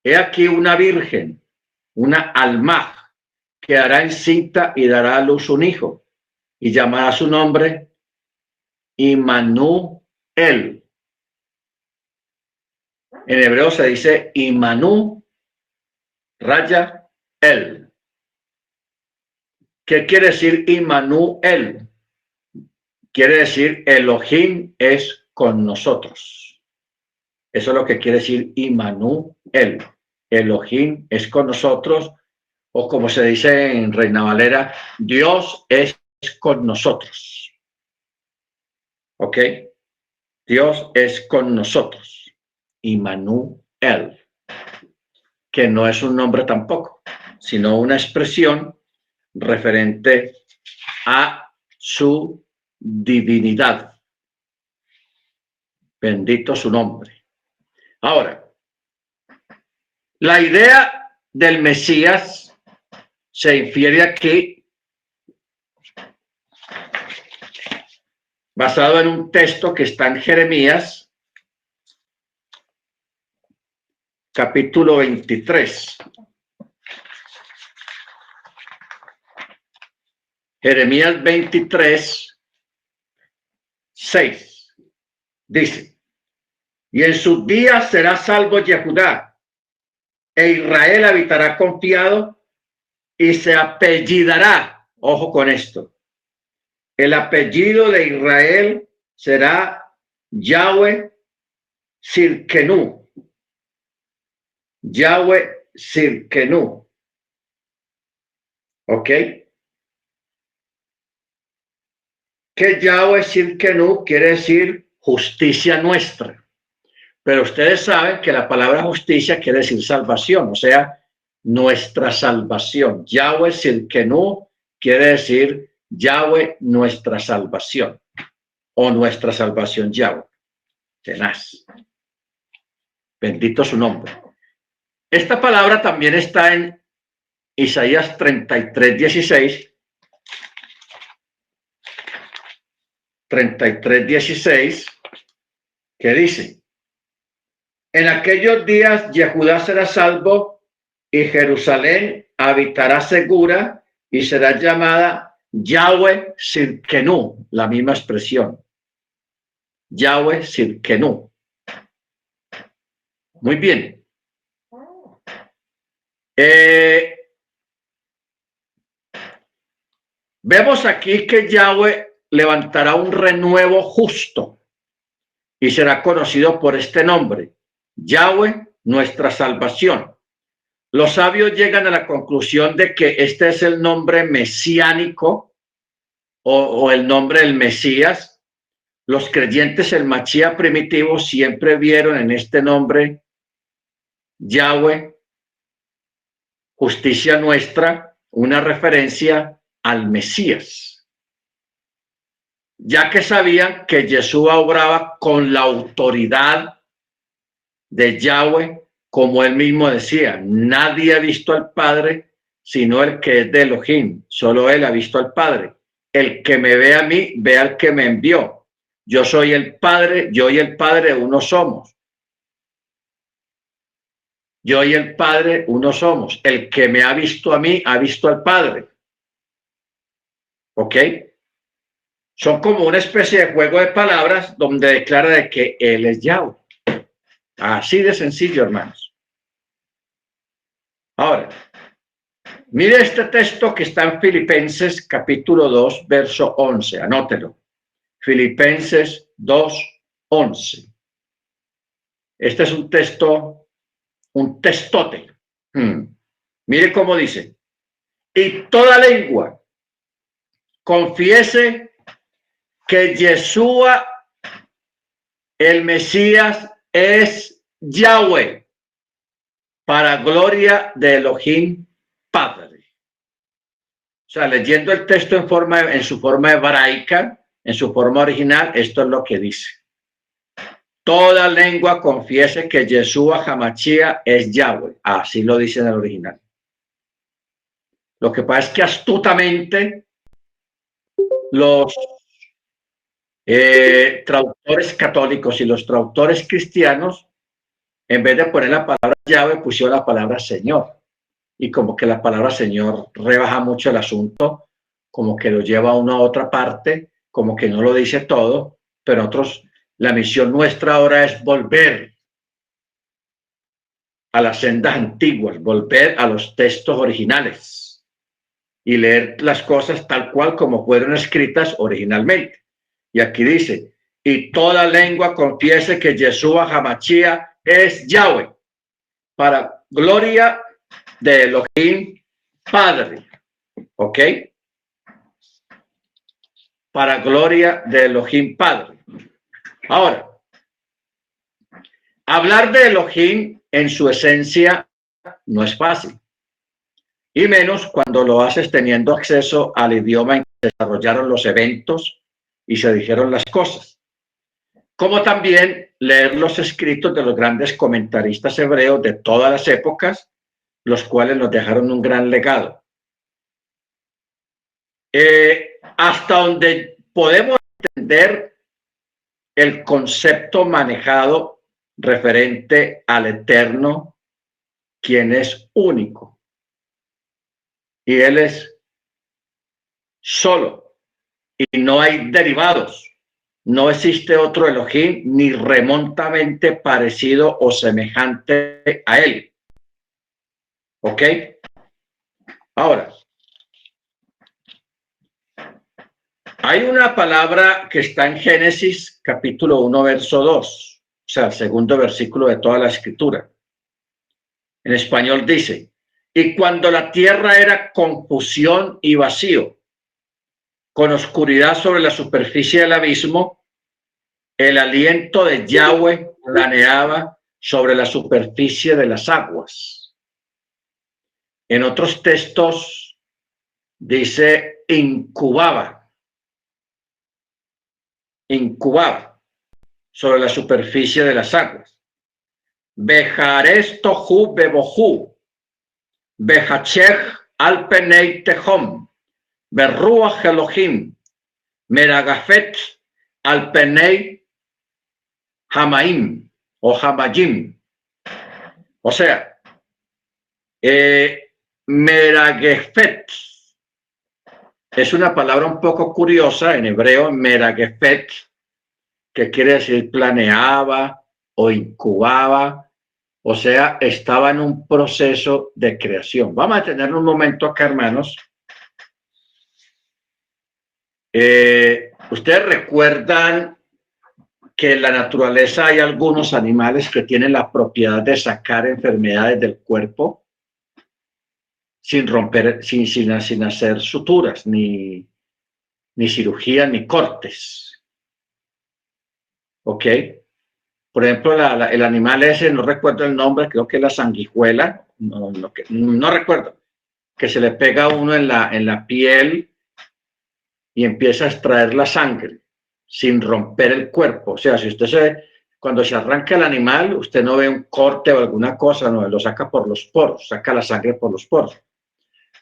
He aquí una virgen, una almaj, que hará encinta y dará a luz un hijo, y llamará su nombre Immanuel. En hebreo se dice Imanu raya el. ¿Qué quiere decir Immanuel? Quiere decir Elohim es con nosotros. Eso es lo que quiere decir Immanuel. Elohim es con nosotros, o como se dice en Reina Valera, Dios es con nosotros. ¿Ok? Dios es con nosotros. Immanuel, que no es un nombre tampoco, sino una expresión referente a su divinidad. Bendito su nombre. Ahora, la idea del Mesías se infiere aquí basado en un texto que está en Jeremías, capítulo 23. Jeremías 23, 6. Dice, y en sus días será salvo Yehudá, e Israel habitará confiado y se apellidará. Ojo con esto. El apellido de Israel será Yahweh Sirkenú. Yahweh Sirkenú. ¿Ok? Que Yahweh Sirkenú quiere decir justicia nuestra. Pero ustedes saben que la palabra justicia quiere decir salvación, o sea, nuestra salvación. Yahweh Sirkenú quiere decir Yahweh nuestra salvación, o nuestra salvación Yahweh. Tenaz. Bendito su nombre. Esta palabra también está en Isaías 33, 16. 33, 16, que dice, en aquellos días Yehudá será salvo y Jerusalén habitará segura y será llamada Yahweh Sirkenú, la misma expresión. Yahweh Sirkenú. Muy bien. Vemos aquí que Yahweh levantará un renuevo justo y será conocido por este nombre, Yahweh, nuestra salvación. Los sabios llegan a la conclusión de que este es el nombre mesiánico o el nombre del Mesías. Los creyentes el Mashiach primitivo siempre vieron en este nombre Yahweh, justicia nuestra, una referencia al Mesías, ya que sabían que Yeshua obraba con la autoridad de Yahweh, como él mismo decía, nadie ha visto al Padre sino el que es de Elohim, solo él ha visto al Padre. El que me ve a mí, ve al que me envió. Yo soy el Padre, yo y el Padre uno somos. Yo y el Padre uno somos. El que me ha visto a mí, ha visto al Padre. ¿Ok? Son como una especie de juego de palabras donde declara de que él es Yahweh. Así de sencillo, hermanos. Ahora, mire este texto que está en Filipenses capítulo 2, verso 11. Anótelo. Filipenses 2, 11. Este es un texto, un textote. Mire cómo dice. Y toda lengua confiese que Yeshua, el Mesías, es Yahweh, para gloria de Elohim Padre. O sea, leyendo el texto en su forma hebraica, en su forma original, esto es lo que dice. Toda lengua confiese que Yeshua Hamashia es Yahweh. Así lo dice en el original. Lo que pasa es que astutamente los traductores católicos y los traductores cristianos, en vez de poner la palabra Yahweh, pusieron la palabra Señor. Y como que la palabra Señor rebaja mucho el asunto, como que lo lleva a una otra parte, como que no lo dice todo, pero nosotros, la misión nuestra ahora es volver a las sendas antiguas, volver a los textos originales y leer las cosas tal cual como fueron escritas originalmente. Y aquí dice, y toda lengua confiese que Yeshua Hamashia es Yahweh, para gloria de Elohim Padre. ¿Ok? Para gloria de Elohim Padre. Ahora, hablar de Elohim en su esencia no es fácil. Y menos cuando lo haces teniendo acceso al idioma en que se desarrollaron los eventos y se dijeron las cosas. Como también leer los escritos de los grandes comentaristas hebreos de todas las épocas, los cuales nos dejaron un gran legado. Hasta donde podemos entender el concepto manejado referente al Eterno, quien es único. Y Él es solo. Y no hay derivados. No existe otro Elohim ni remotamente parecido o semejante a Él. ¿Ok? Ahora, hay una palabra que está en Génesis capítulo 1, verso 2, o sea, el segundo versículo de toda la escritura. En español dice, y cuando la tierra era confusión y vacío, con oscuridad sobre la superficie del abismo, el aliento de Yahweh planeaba sobre la superficie de las aguas. En otros textos dice incubaba sobre la superficie de las aguas. Bejares tohu bebohu, bejachech al penei tehom, berruach Elohim, meragafet al penei hamaim o hamayim. O sea, meragafet es una palabra un poco curiosa en hebreo, meragafet, que quiere decir planeaba o incubaba, o sea, estaba en un proceso de creación. Vamos a tener un momento acá, hermanos. Ustedes recuerdan que en la naturaleza hay algunos animales que tienen la propiedad de sacar enfermedades del cuerpo sin romper, sin hacer suturas, ni cirugía, ni cortes. ¿Ok? Por ejemplo, el animal ese, no recuerdo el nombre, creo que es la sanguijuela, no recuerdo, que se le pega a uno en la piel y empieza a extraer la sangre sin romper el cuerpo. O sea, si cuando se arranca el animal, usted no ve un corte o alguna cosa, no, lo saca por los poros, saca la sangre por los poros.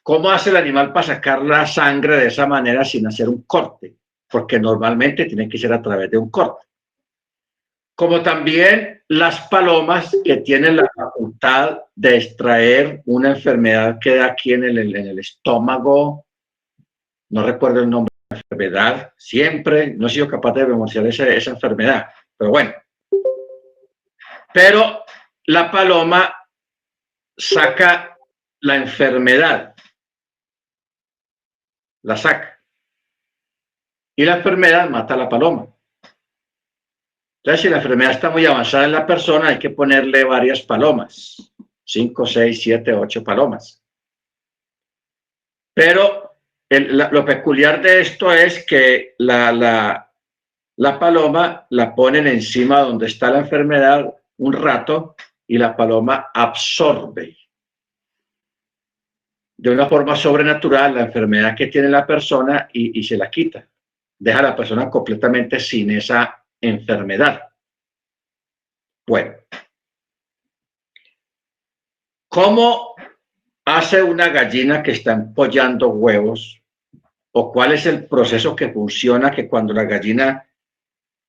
¿Cómo hace el animal para sacar la sangre de esa manera sin hacer un corte? Porque normalmente tiene que ser a través de un corte. Como también las palomas, que tienen la facultad de extraer una enfermedad que da aquí en el estómago, no recuerdo el nombre de la enfermedad, siempre no he sido capaz de pronunciar esa enfermedad, pero bueno. Pero la paloma saca la enfermedad, la saca, y la enfermedad mata a la paloma. Entonces, si la enfermedad está muy avanzada en la persona, hay que ponerle varias palomas, 5, 6, 7, 8 palomas. Pero lo peculiar de esto es que la paloma la ponen encima donde está la enfermedad un rato y la paloma absorbe de una forma sobrenatural la enfermedad que tiene la persona y se la quita. Deja a la persona completamente sin esa enfermedad. Bueno, ¿cómo hace una gallina que está empollando huevos? ¿O cuál es el proceso que funciona que cuando la gallina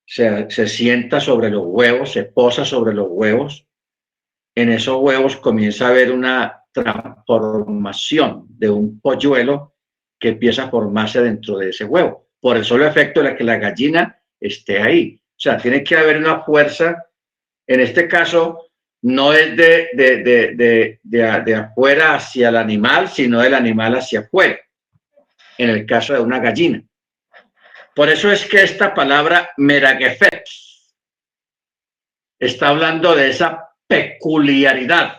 se sienta sobre los huevos, se posa sobre los huevos, en esos huevos comienza a haber una transformación de un polluelo que empieza a formarse dentro de ese huevo? Por el solo efecto de que la gallina esté ahí. O sea, tiene que haber una fuerza, en este caso, no es de afuera hacia el animal, sino del animal hacia afuera, en el caso de una gallina. Por eso es que esta palabra meragefet está hablando de esa peculiaridad.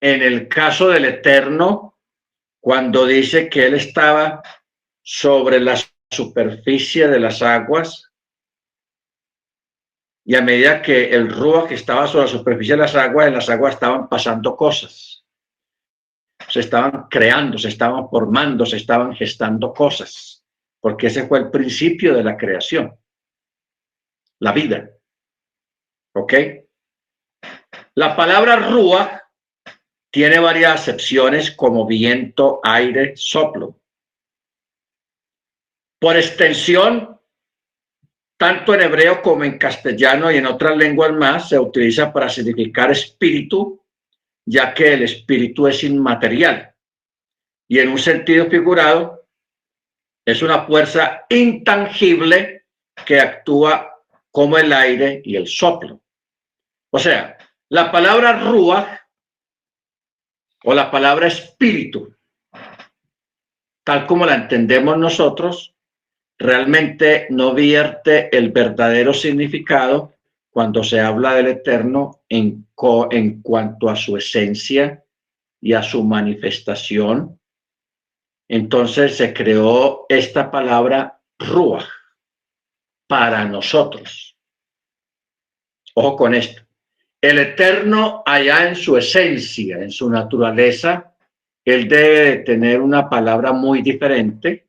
En el caso del Eterno, cuando dice que Él estaba sobre la superficie de las aguas, y a medida que el Ruach estaba sobre la superficie de las aguas, en las aguas estaban pasando cosas. Se estaban creando, se estaban formando, se estaban gestando cosas, porque ese fue el principio de la creación, la vida. ¿Ok? La palabra Ruach tiene varias acepciones como viento, aire, soplo. Por extensión, tanto en hebreo como en castellano y en otras lenguas más, se utiliza para significar espíritu, ya que el espíritu es inmaterial. Y en un sentido figurado, es una fuerza intangible que actúa como el aire y el soplo. O sea, la palabra ruach o la palabra espíritu, tal como la entendemos nosotros, realmente no vierte el verdadero significado cuando se habla del Eterno en cuanto a su esencia y a su manifestación. Entonces se creó esta palabra Ruach para nosotros. Ojo con esto. El Eterno allá en su esencia, en su naturaleza, Él debe tener una palabra muy diferente,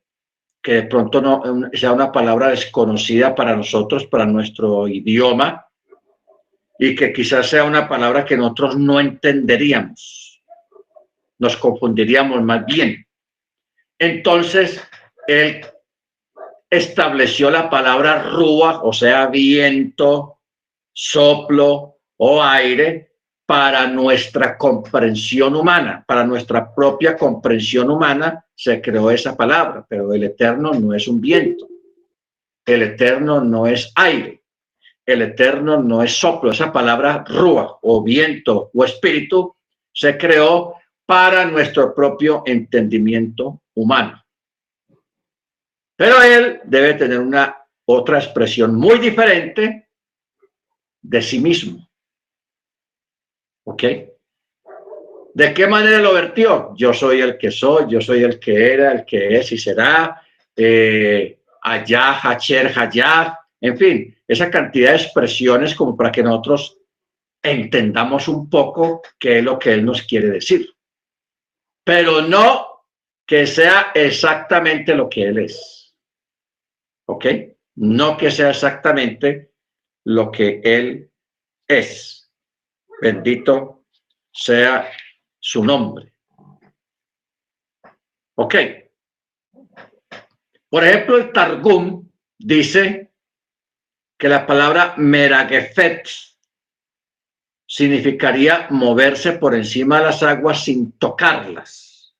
que de pronto no sea una palabra desconocida para nosotros, para nuestro idioma, y que quizás sea una palabra que nosotros no entenderíamos, nos confundiríamos más bien. Entonces, Él estableció la palabra ruach, o sea, viento, soplo o aire, para nuestra comprensión humana, para nuestra propia comprensión humana se creó esa palabra, pero el Eterno no es un viento, el Eterno no es aire, el Eterno no es soplo. Esa palabra ruach o viento o espíritu se creó para nuestro propio entendimiento humano. Pero Él debe tener una otra expresión muy diferente de sí mismo. ¿Ok? ¿De qué manera lo vertió? Yo soy el que soy, yo soy el que era, el que es y será, allá, hacher, hayá, en fin, esa cantidad de expresiones como para que nosotros entendamos un poco qué es lo que Él nos quiere decir. Pero no que sea exactamente lo que Él es. ¿Ok? No que sea exactamente lo que Él es. Bendito sea su nombre. Ok. Por ejemplo, el Targum dice que la palabra meragefet significaría moverse por encima de las aguas sin tocarlas.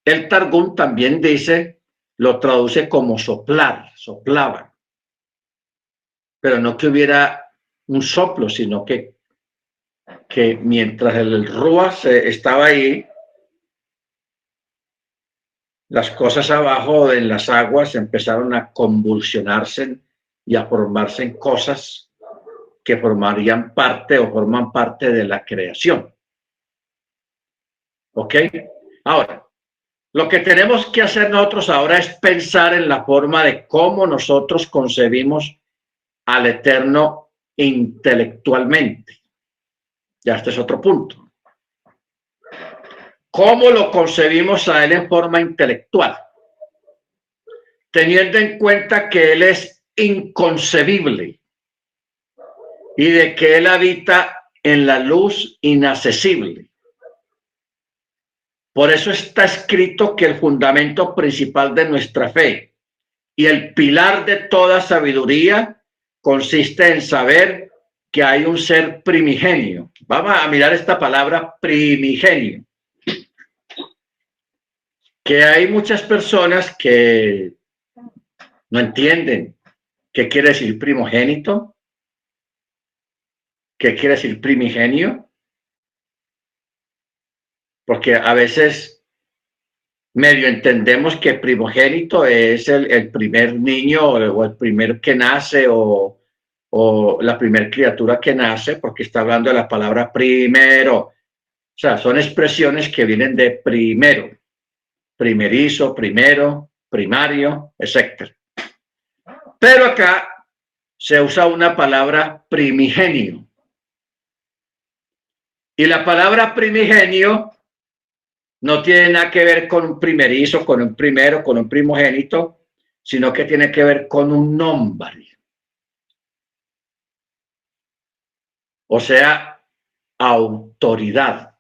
El Targum también dice, lo traduce como soplar, soplaban. Pero no que hubiera un soplo, sino que mientras el Ruach estaba ahí, las cosas abajo en las aguas empezaron a convulsionarse y a formarse en cosas que formarían parte o forman parte de la creación. ¿Ok? Ahora, lo que tenemos que hacer nosotros ahora es pensar en la forma de cómo nosotros concebimos al Eterno intelectualmente. Ya este es otro punto. ¿Cómo lo concebimos a Él en forma intelectual? Teniendo en cuenta que Él es inconcebible y de que Él habita en la luz inaccesible. Por eso está escrito que el fundamento principal de nuestra fe y el pilar de toda sabiduría consiste en saber que hay un ser primigenio. Vamos a mirar esta palabra primigenio. Que hay muchas personas que no entienden qué quiere decir primogénito. ¿Qué quiere decir primigenio? Porque a veces medio entendemos que primogénito es el primer niño o el primer que nace o la primer criatura que nace, porque está hablando de la palabra primero. O sea, son expresiones que vienen de primero, primerizo, primero, primario, etc. Pero acá se usa una palabra primigenio. Y la palabra primigenio no tiene nada que ver con un primerizo, con un primero, con un primogénito, sino que tiene que ver con un nombre. O sea, autoridad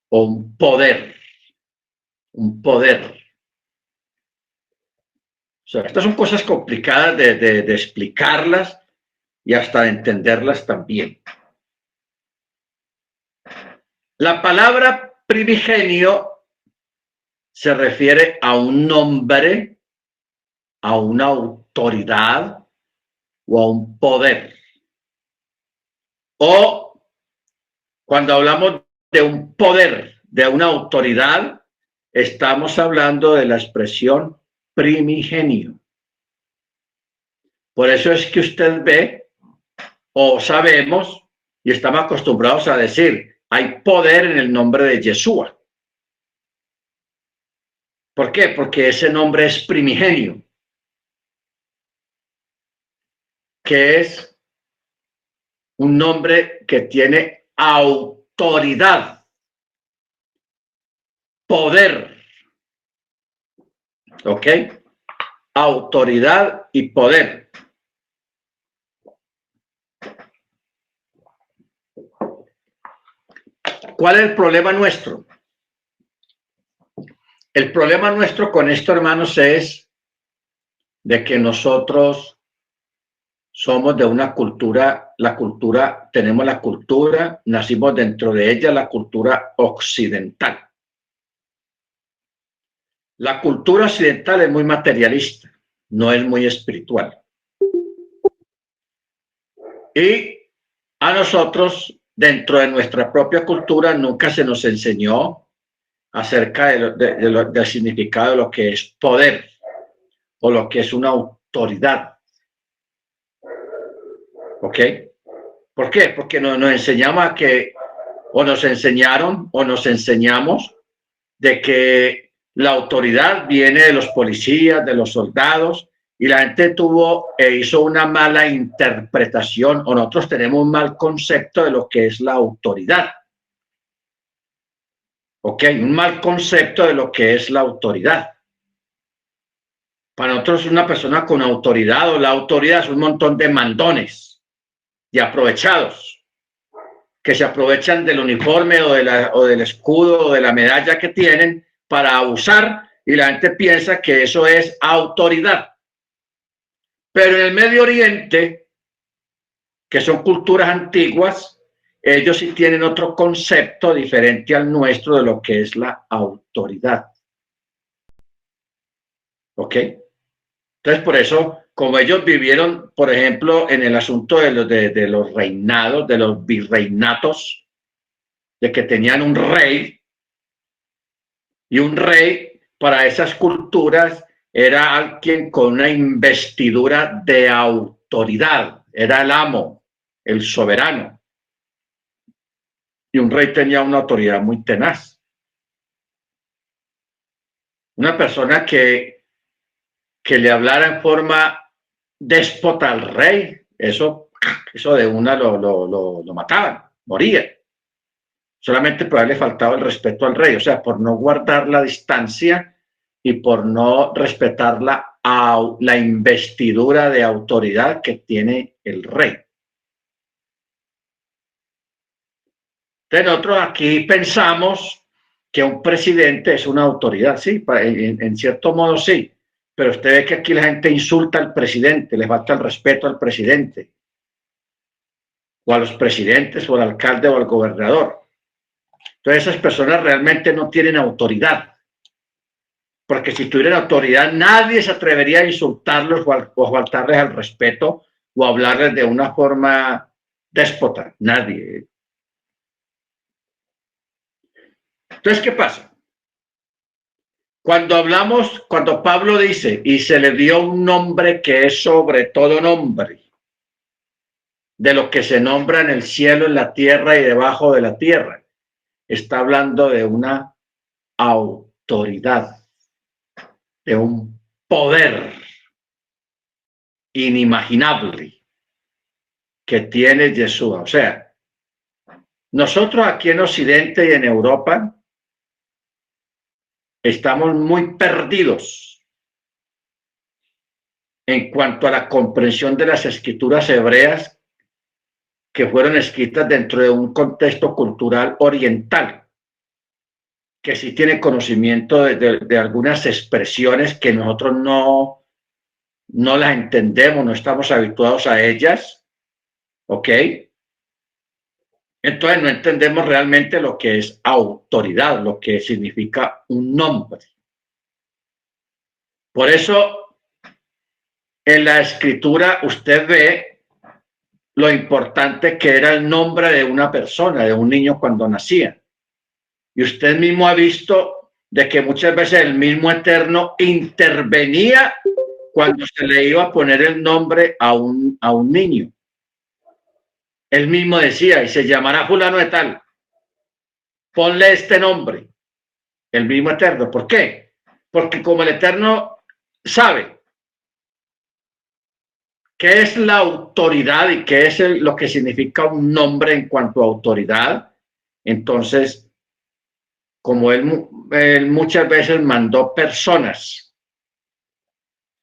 o un poder. Un poder. O sea, estas son cosas complicadas de explicarlas y hasta de entenderlas también. La palabra primigenio se refiere a un nombre, a una autoridad o a un poder. O cuando hablamos de un poder, de una autoridad, estamos hablando de la expresión primigenio. Por eso es que usted ve o sabemos y estamos acostumbrados a decir, hay poder en el nombre de Yeshua. ¿Por qué? Porque ese nombre es primigenio, que es un nombre que tiene autoridad, poder, ¿ok? Autoridad y poder. ¿Cuál es el problema nuestro? El problema nuestro con esto, hermanos, es de que nosotros somos de una cultura, tenemos la cultura, nacimos dentro de ella, la cultura occidental. La cultura occidental es muy materialista, no es muy espiritual. Y a nosotros, dentro de nuestra propia cultura, nunca se nos enseñó acerca del significado de lo que es poder o lo que es una autoridad. ¿Ok? ¿Por qué? Porque nos enseñamos a que, o nos enseñaron, o nos enseñamos de que la autoridad viene de los policías, de los soldados, y la gente hizo una mala interpretación, o nosotros tenemos un mal concepto de lo que es la autoridad. ¿Ok? Un mal concepto de lo que es la autoridad. Para nosotros una persona con autoridad o la autoridad es un montón de mandones y aprovechados que se aprovechan del uniforme o del escudo o de la medalla que tienen para abusar y la gente piensa que eso es autoridad. Pero en el Medio Oriente, que son culturas antiguas, ellos sí tienen otro concepto diferente al nuestro de lo que es la autoridad. ¿Ok? Entonces, por eso, como ellos vivieron, por ejemplo, en el asunto de los reinados, de los virreinatos, de que tenían un rey, y un rey para esas culturas era alguien con una investidura de autoridad, era el amo, el soberano. Y un rey tenía una autoridad muy tenaz. Una persona que le hablara en forma déspota al rey, eso de una lo mataban, moría. Solamente por haberle faltado el respeto al rey, o sea, por no guardar la distancia y por no respetar la investidura de autoridad que tiene el rey. Entonces nosotros aquí pensamos que un presidente es una autoridad, sí, en cierto modo sí, pero usted ve que aquí la gente insulta al presidente, le falta el respeto al presidente, o a los presidentes, o al alcalde, o al gobernador. Entonces esas personas realmente no tienen autoridad, porque si tuvieran autoridad nadie se atrevería a insultarlos o faltarles al respeto o hablarles de una forma déspota, nadie. Entonces, ¿qué pasa? Cuando Pablo dice, y se le dio un nombre que es sobre todo nombre, de lo que se nombra en el cielo, en la tierra y debajo de la tierra, está hablando de una autoridad, de un poder inimaginable que tiene Yeshua. O sea, nosotros aquí en Occidente y en Europa estamos muy perdidos en cuanto a la comprensión de las escrituras hebreas que fueron escritas dentro de un contexto cultural oriental, que sí tiene conocimiento de algunas expresiones que nosotros no las entendemos, no estamos habituados a ellas, ¿ok? Entonces no entendemos realmente lo que es autoridad, lo que significa un nombre. Por eso en la escritura usted ve lo importante que era el nombre de una persona, de un niño cuando nacía. Y usted mismo ha visto de que muchas veces el mismo Eterno intervenía cuando se le iba a poner el nombre a un niño. Él mismo decía, y se llamará fulano de tal, ponle este nombre, el mismo Eterno. ¿Por qué? Porque como el Eterno sabe qué es la autoridad y qué es lo que significa un nombre en cuanto a autoridad, entonces, como él muchas veces mandó personas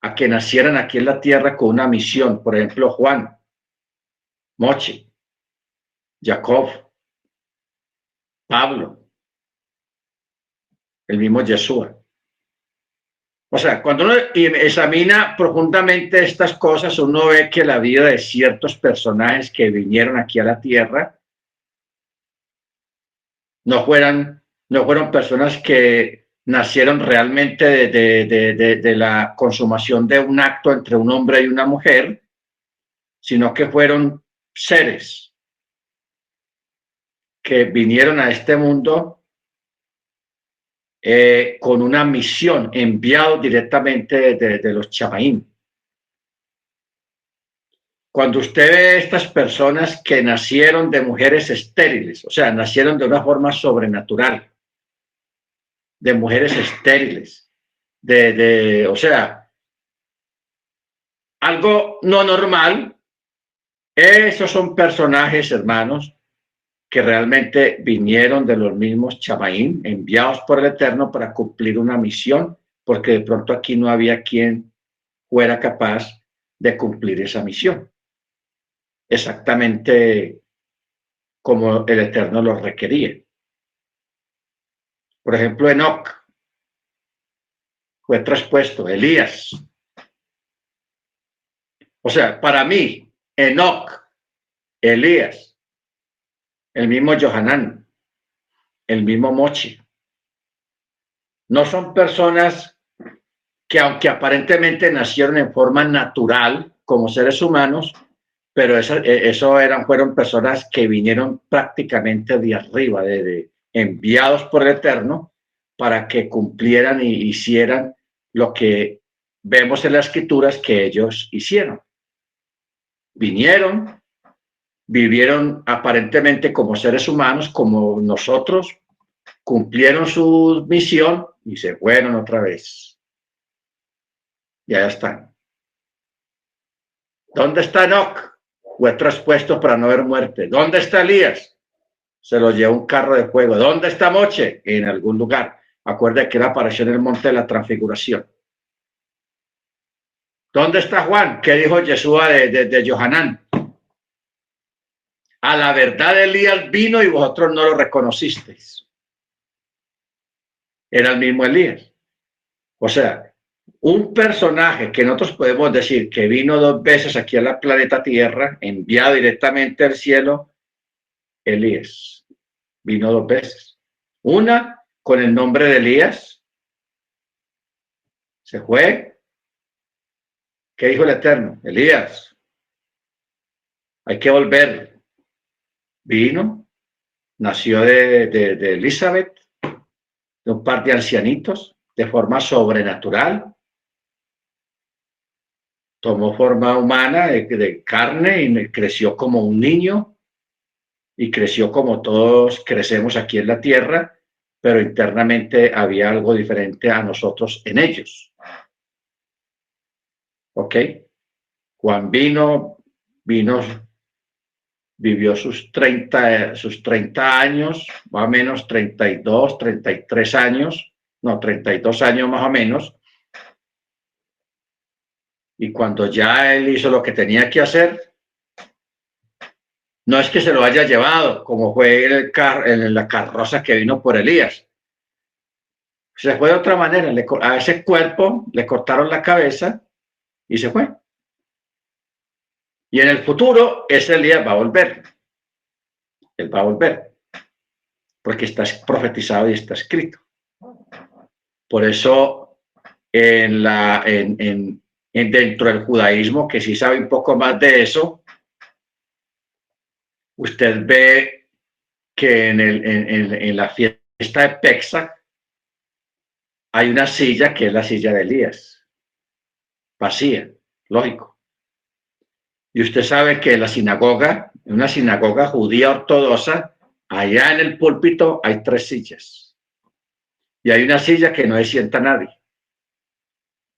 a que nacieran aquí en la tierra con una misión, por ejemplo, Juan, Mochi, Jacob, Pablo, el mismo Yeshua. O sea, cuando uno examina profundamente estas cosas, uno ve que la vida de ciertos personajes que vinieron aquí a la tierra no fueron personas que nacieron realmente de la consumación de un acto entre un hombre y una mujer, sino que fueron seres que vinieron a este mundo con una misión, enviado directamente de los chamaín. Cuando usted ve estas personas que nacieron de mujeres estériles, o sea, nacieron de una forma sobrenatural, de mujeres estériles, o sea, algo no normal, esos son personajes, hermanos, que realmente vinieron de los mismos chamaín, enviados por el Eterno para cumplir una misión, porque de pronto aquí no había quien fuera capaz de cumplir esa misión. Exactamente como el Eterno lo requería. Por ejemplo, Enoc fue traspuesto, Elías. O sea, para mí, Enoc, Elías, el mismo Johanán, el mismo Mochi, no son personas que aunque aparentemente nacieron en forma natural como seres humanos, pero fueron personas que vinieron prácticamente de arriba, enviados por el Eterno para que cumplieran y hicieran lo que vemos en las escrituras que ellos hicieron. Vinieron, vivieron aparentemente como seres humanos, como nosotros, cumplieron su misión y se fueron otra vez. Ya están. ¿Dónde está Enoc? Fue traspuesto para no ver muerte. ¿Dónde está Elías? Se lo llevó un carro de fuego. ¿Dónde está Moche? En algún lugar. Acuerda que él apareció en el monte de la transfiguración. ¿Dónde está Juan? ¿Qué dijo Yeshua de Johanán? A la verdad Elías vino y vosotros no lo reconocisteis. Era el mismo Elías. O sea, un personaje que nosotros podemos decir que vino 2 veces aquí a la planeta Tierra, enviado directamente al cielo, Elías. Vino 2 veces. Una con el nombre de Elías. Se fue. ¿Qué dijo el Eterno? Elías, hay que volver. vino, nació de Elizabeth, de un par de ancianitos, de forma sobrenatural, tomó forma humana de carne y creció como un niño y creció como todos crecemos aquí en la tierra, pero internamente había algo diferente a nosotros en ellos. ¿Ok? Juan vino, vivió sus 30 años, más o menos 32, 33 años, no, 32 años más o menos, y cuando ya él hizo lo que tenía que hacer, no es que se lo haya llevado, como fue en la carroza que vino por Elías. Se fue de otra manera, a ese cuerpo le cortaron la cabeza y se fue. Y en el futuro, ese Elías va a volver. Él va a volver, porque está profetizado y está escrito. Por eso, dentro del judaísmo, que sí sabe un poco más de eso, usted ve que en la fiesta de Pesach hay una silla que es la silla de Elías, vacía, lógico. Y usted sabe que en una sinagoga judía ortodoxa, allá en el púlpito hay 3 sillas. Y hay una silla que no se sienta nadie,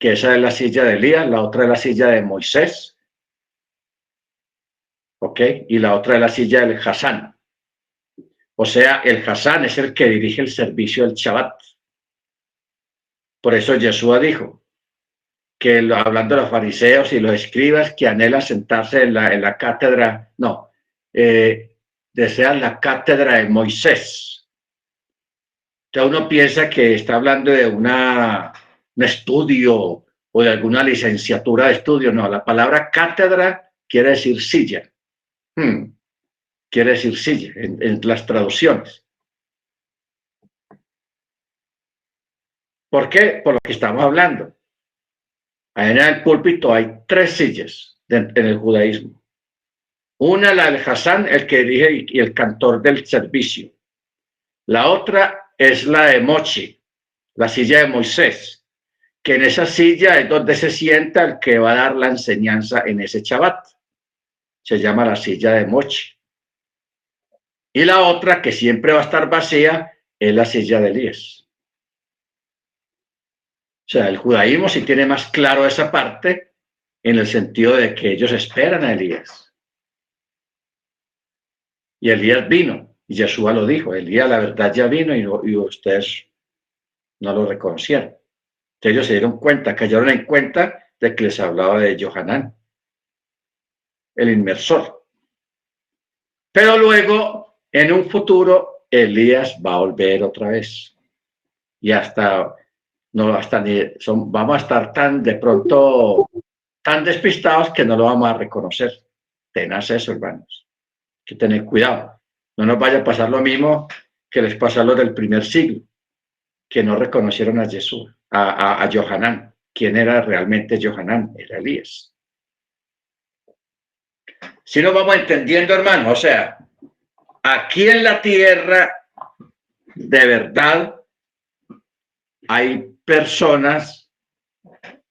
que esa es la silla de Elías, la otra es la silla de Moisés, ¿ok? Y la otra es la silla del Hasán. O sea, el Hasán es el que dirige el servicio del Shabbat. Por eso Yeshua dijo que hablando de los fariseos y los escribas que anhelan sentarse en la cátedra, no, desean la cátedra de Moisés. Entonces uno piensa que está hablando de un estudio o de alguna licenciatura de estudio. No, la palabra cátedra quiere decir silla. Quiere decir silla en las traducciones. ¿Por qué? Por lo que estamos hablando. En el púlpito hay 3 sillas en el judaísmo. Una, la del Hasán, el que dirige y el cantor del servicio. La otra es la de Mochi, la silla de Moisés, que en esa silla es donde se sienta el que va a dar la enseñanza en ese Shabbat. Se llama la silla de Mochi. Y la otra, que siempre va a estar vacía, es la silla de Elías. O sea, el judaísmo sí tiene más claro esa parte en el sentido de que ellos esperan a Elías. Y Elías vino, y Yeshua lo dijo, Elías la verdad ya vino y ustedes no lo reconocieron. Entonces ellos se dieron cuenta, cayeron en cuenta de que les hablaba de Johanán, el inmersor. Pero luego, en un futuro, Elías va a volver otra vez. Y vamos a estar tan de pronto, tan despistados que no lo vamos a reconocer. Tenaz eso, hermanos. Hay que tener cuidado. No nos vaya a pasar lo mismo que les pasó a los del primer siglo, que no reconocieron a Jesús, a Johanán. ¿Quién era realmente Johanán? Era Elías. Si nos vamos entendiendo, hermano, o sea, aquí en la tierra, de verdad, hay personas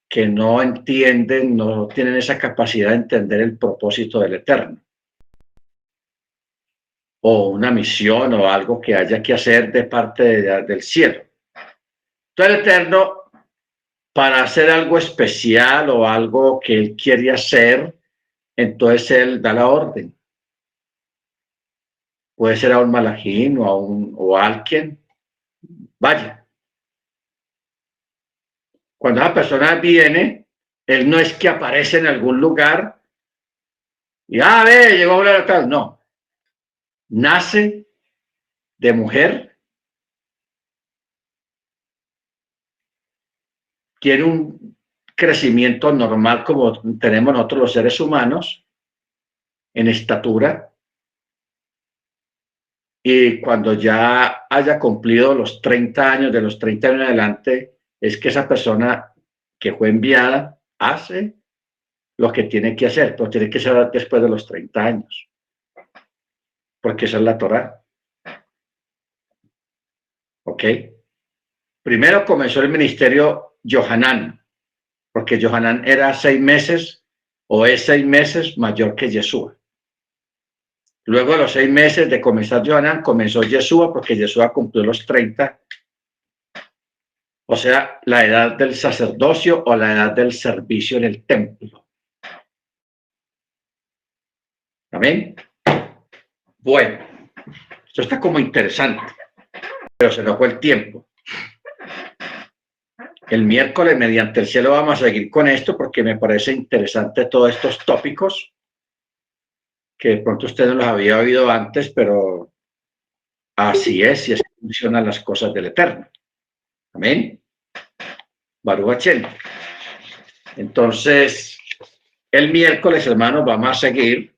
que no entienden, no tienen esa capacidad de entender el propósito del Eterno, o una misión o algo que haya que hacer de parte del cielo. Entonces el Eterno, para hacer algo especial o algo que Él quiere hacer, entonces Él da la orden. Puede ser a un malajín o a alguien, vaya. Cuando esa persona viene, Él no es que aparece en algún lugar y, llegó a hablar tal. No, nace de mujer, tiene un crecimiento normal como tenemos nosotros los seres humanos, en estatura, y cuando ya haya cumplido los 30 años, de los 30 años en adelante, es que esa persona que fue enviada hace lo que tiene que hacer, pero tiene que ser después de los 30 años. porque esa es la Torá. ¿Ok? Primero comenzó el ministerio Johanán, porque Johanán era 6 meses o es 6 meses mayor que Yeshua. Luego de los 6 meses de comenzar Johanán, comenzó Yeshua, porque Yeshua cumplió los 30, o sea, la edad del sacerdocio o la edad del servicio en el templo. ¿Amén? Bueno, esto está como interesante, pero se nos fue el tiempo. El miércoles, mediante el cielo, vamos a seguir con esto porque me parece interesante todos estos tópicos que de pronto usted no los había oído antes, pero así es y así funcionan las cosas del Eterno. Amén. Baruch Hashem. Entonces, el miércoles, hermanos, vamos a seguir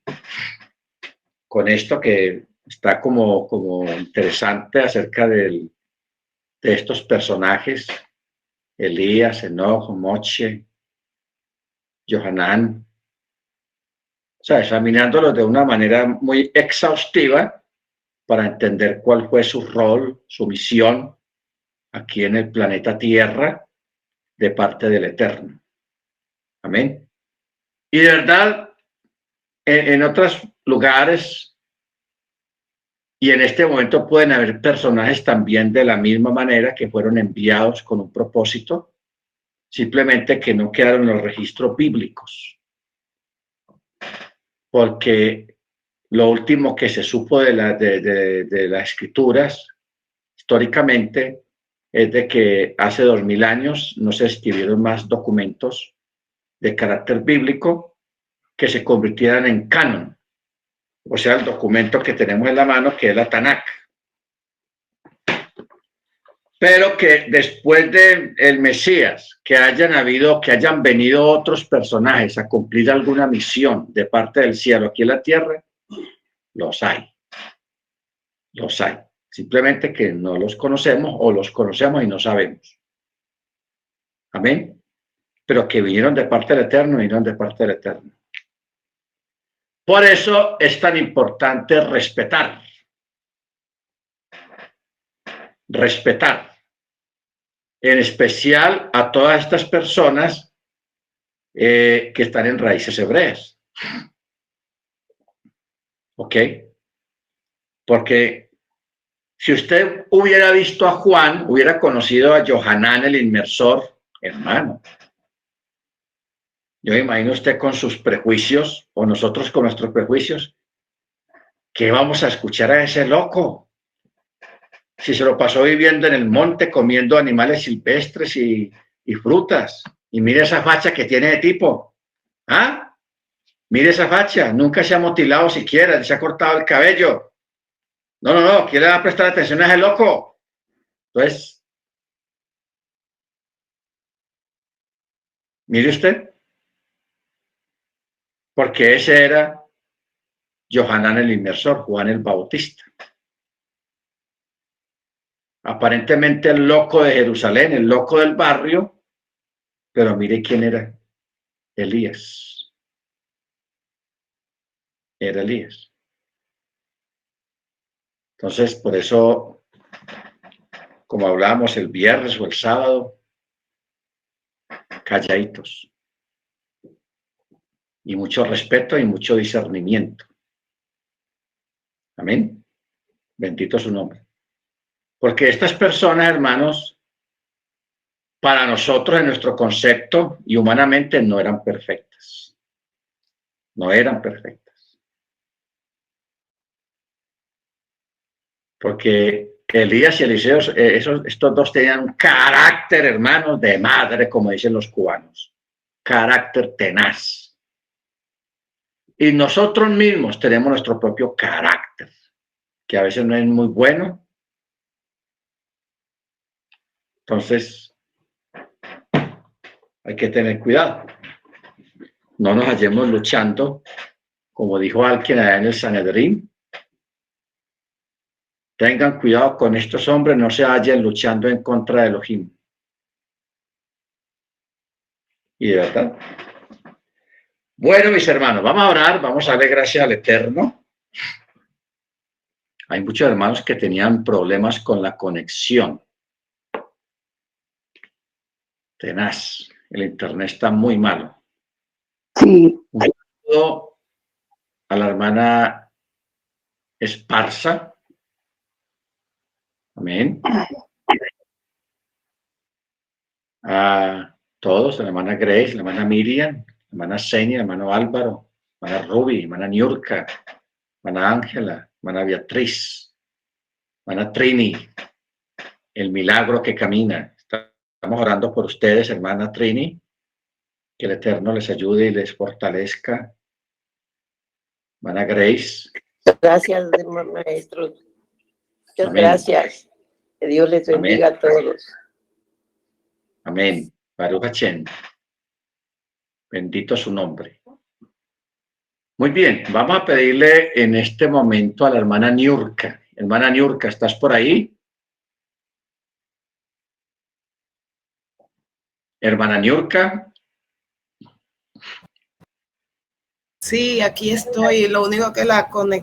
con esto que está como interesante acerca de estos personajes, Elías, Enoch, Moche, Johanán. O sea, examinándolos de una manera muy exhaustiva para entender cuál fue su rol, su misión aquí en el planeta Tierra de parte del Eterno. Amén. Y de verdad, en otros lugares y en este momento pueden haber personajes también de la misma manera que fueron enviados con un propósito, simplemente que no quedaron en los registros bíblicos. Porque lo último que se supo de las escrituras históricamente es de que hace 2000 años no se escribieron más documentos de carácter bíblico que se convirtieran en canon, o sea, el documento que tenemos en la mano, que es la Tanakh. Pero que después del Mesías, que hayan venido otros personajes a cumplir alguna misión de parte del cielo aquí en la tierra, los hay. Los hay. Simplemente que no los conocemos o los conocemos y no sabemos. Amén. Pero que vinieron de parte del Eterno, vinieron de parte del Eterno. Por eso es tan importante respetar. Respetar. En especial a todas estas personas que están en raíces hebreas. ¿Ok? Porque si usted hubiera visto a Juan, hubiera conocido a Johanán el inmersor, hermano. Yo me imagino usted con sus prejuicios, o nosotros con nuestros prejuicios, ¿qué vamos a escuchar a ese loco? Si se lo pasó viviendo en el monte, comiendo animales silvestres y frutas. Y mire esa facha que tiene de tipo. ¿Ah? Mire esa facha. Nunca se ha motilado siquiera, se ha cortado el cabello. No. ¿Quién le va a prestar atención a ese loco? Entonces, mire usted. Porque ese era Johanán el inmersor, Juan el Bautista. Aparentemente el loco de Jerusalén, el loco del barrio, pero mire quién era. Elías. Era Elías. Entonces, por eso, como hablábamos el viernes o el sábado, calladitos. Y mucho respeto y mucho discernimiento. Amén. Bendito su nombre. Porque estas personas, hermanos, para nosotros en nuestro concepto y humanamente no eran perfectas. No eran perfectas. Porque Elías y Eliseo, estos dos tenían un carácter, hermanos, de madre, como dicen los cubanos. Carácter tenaz. Y nosotros mismos tenemos nuestro propio carácter, que a veces no es muy bueno. Entonces, hay que tener cuidado. No nos hallemos luchando, como dijo alguien allá en el Sanedrín. Tengan cuidado con estos hombres, no se hallen luchando en contra de Elohim. Y de verdad. Bueno, mis hermanos, vamos a orar, vamos a darle gracias al Eterno. Hay muchos hermanos que tenían problemas con la conexión. Tenaz. El internet está muy malo. Sí. Un saludo a la hermana Esparza. Amén. A todos, a la hermana Grace, la hermana Miriam, la hermana Senia, el hermano Álvaro, la hermana Ruby, la hermana Niurka, la hermana Ángela, la hermana Beatriz, la hermana Trini, el milagro que camina. Estamos orando por ustedes, hermana Trini, que el Eterno les ayude y les fortalezca. Hermana Grace. Gracias, maestro. Muchas Amén. Gracias. Que Dios les bendiga Amén. a todos. Amén. Baruch Hashem. Bendito su nombre. Muy bien, vamos a pedirle en este momento a la hermana Niurka. Hermana Niurka, ¿estás por ahí? Hermana Niurka. Sí, aquí estoy. Lo único que la conexión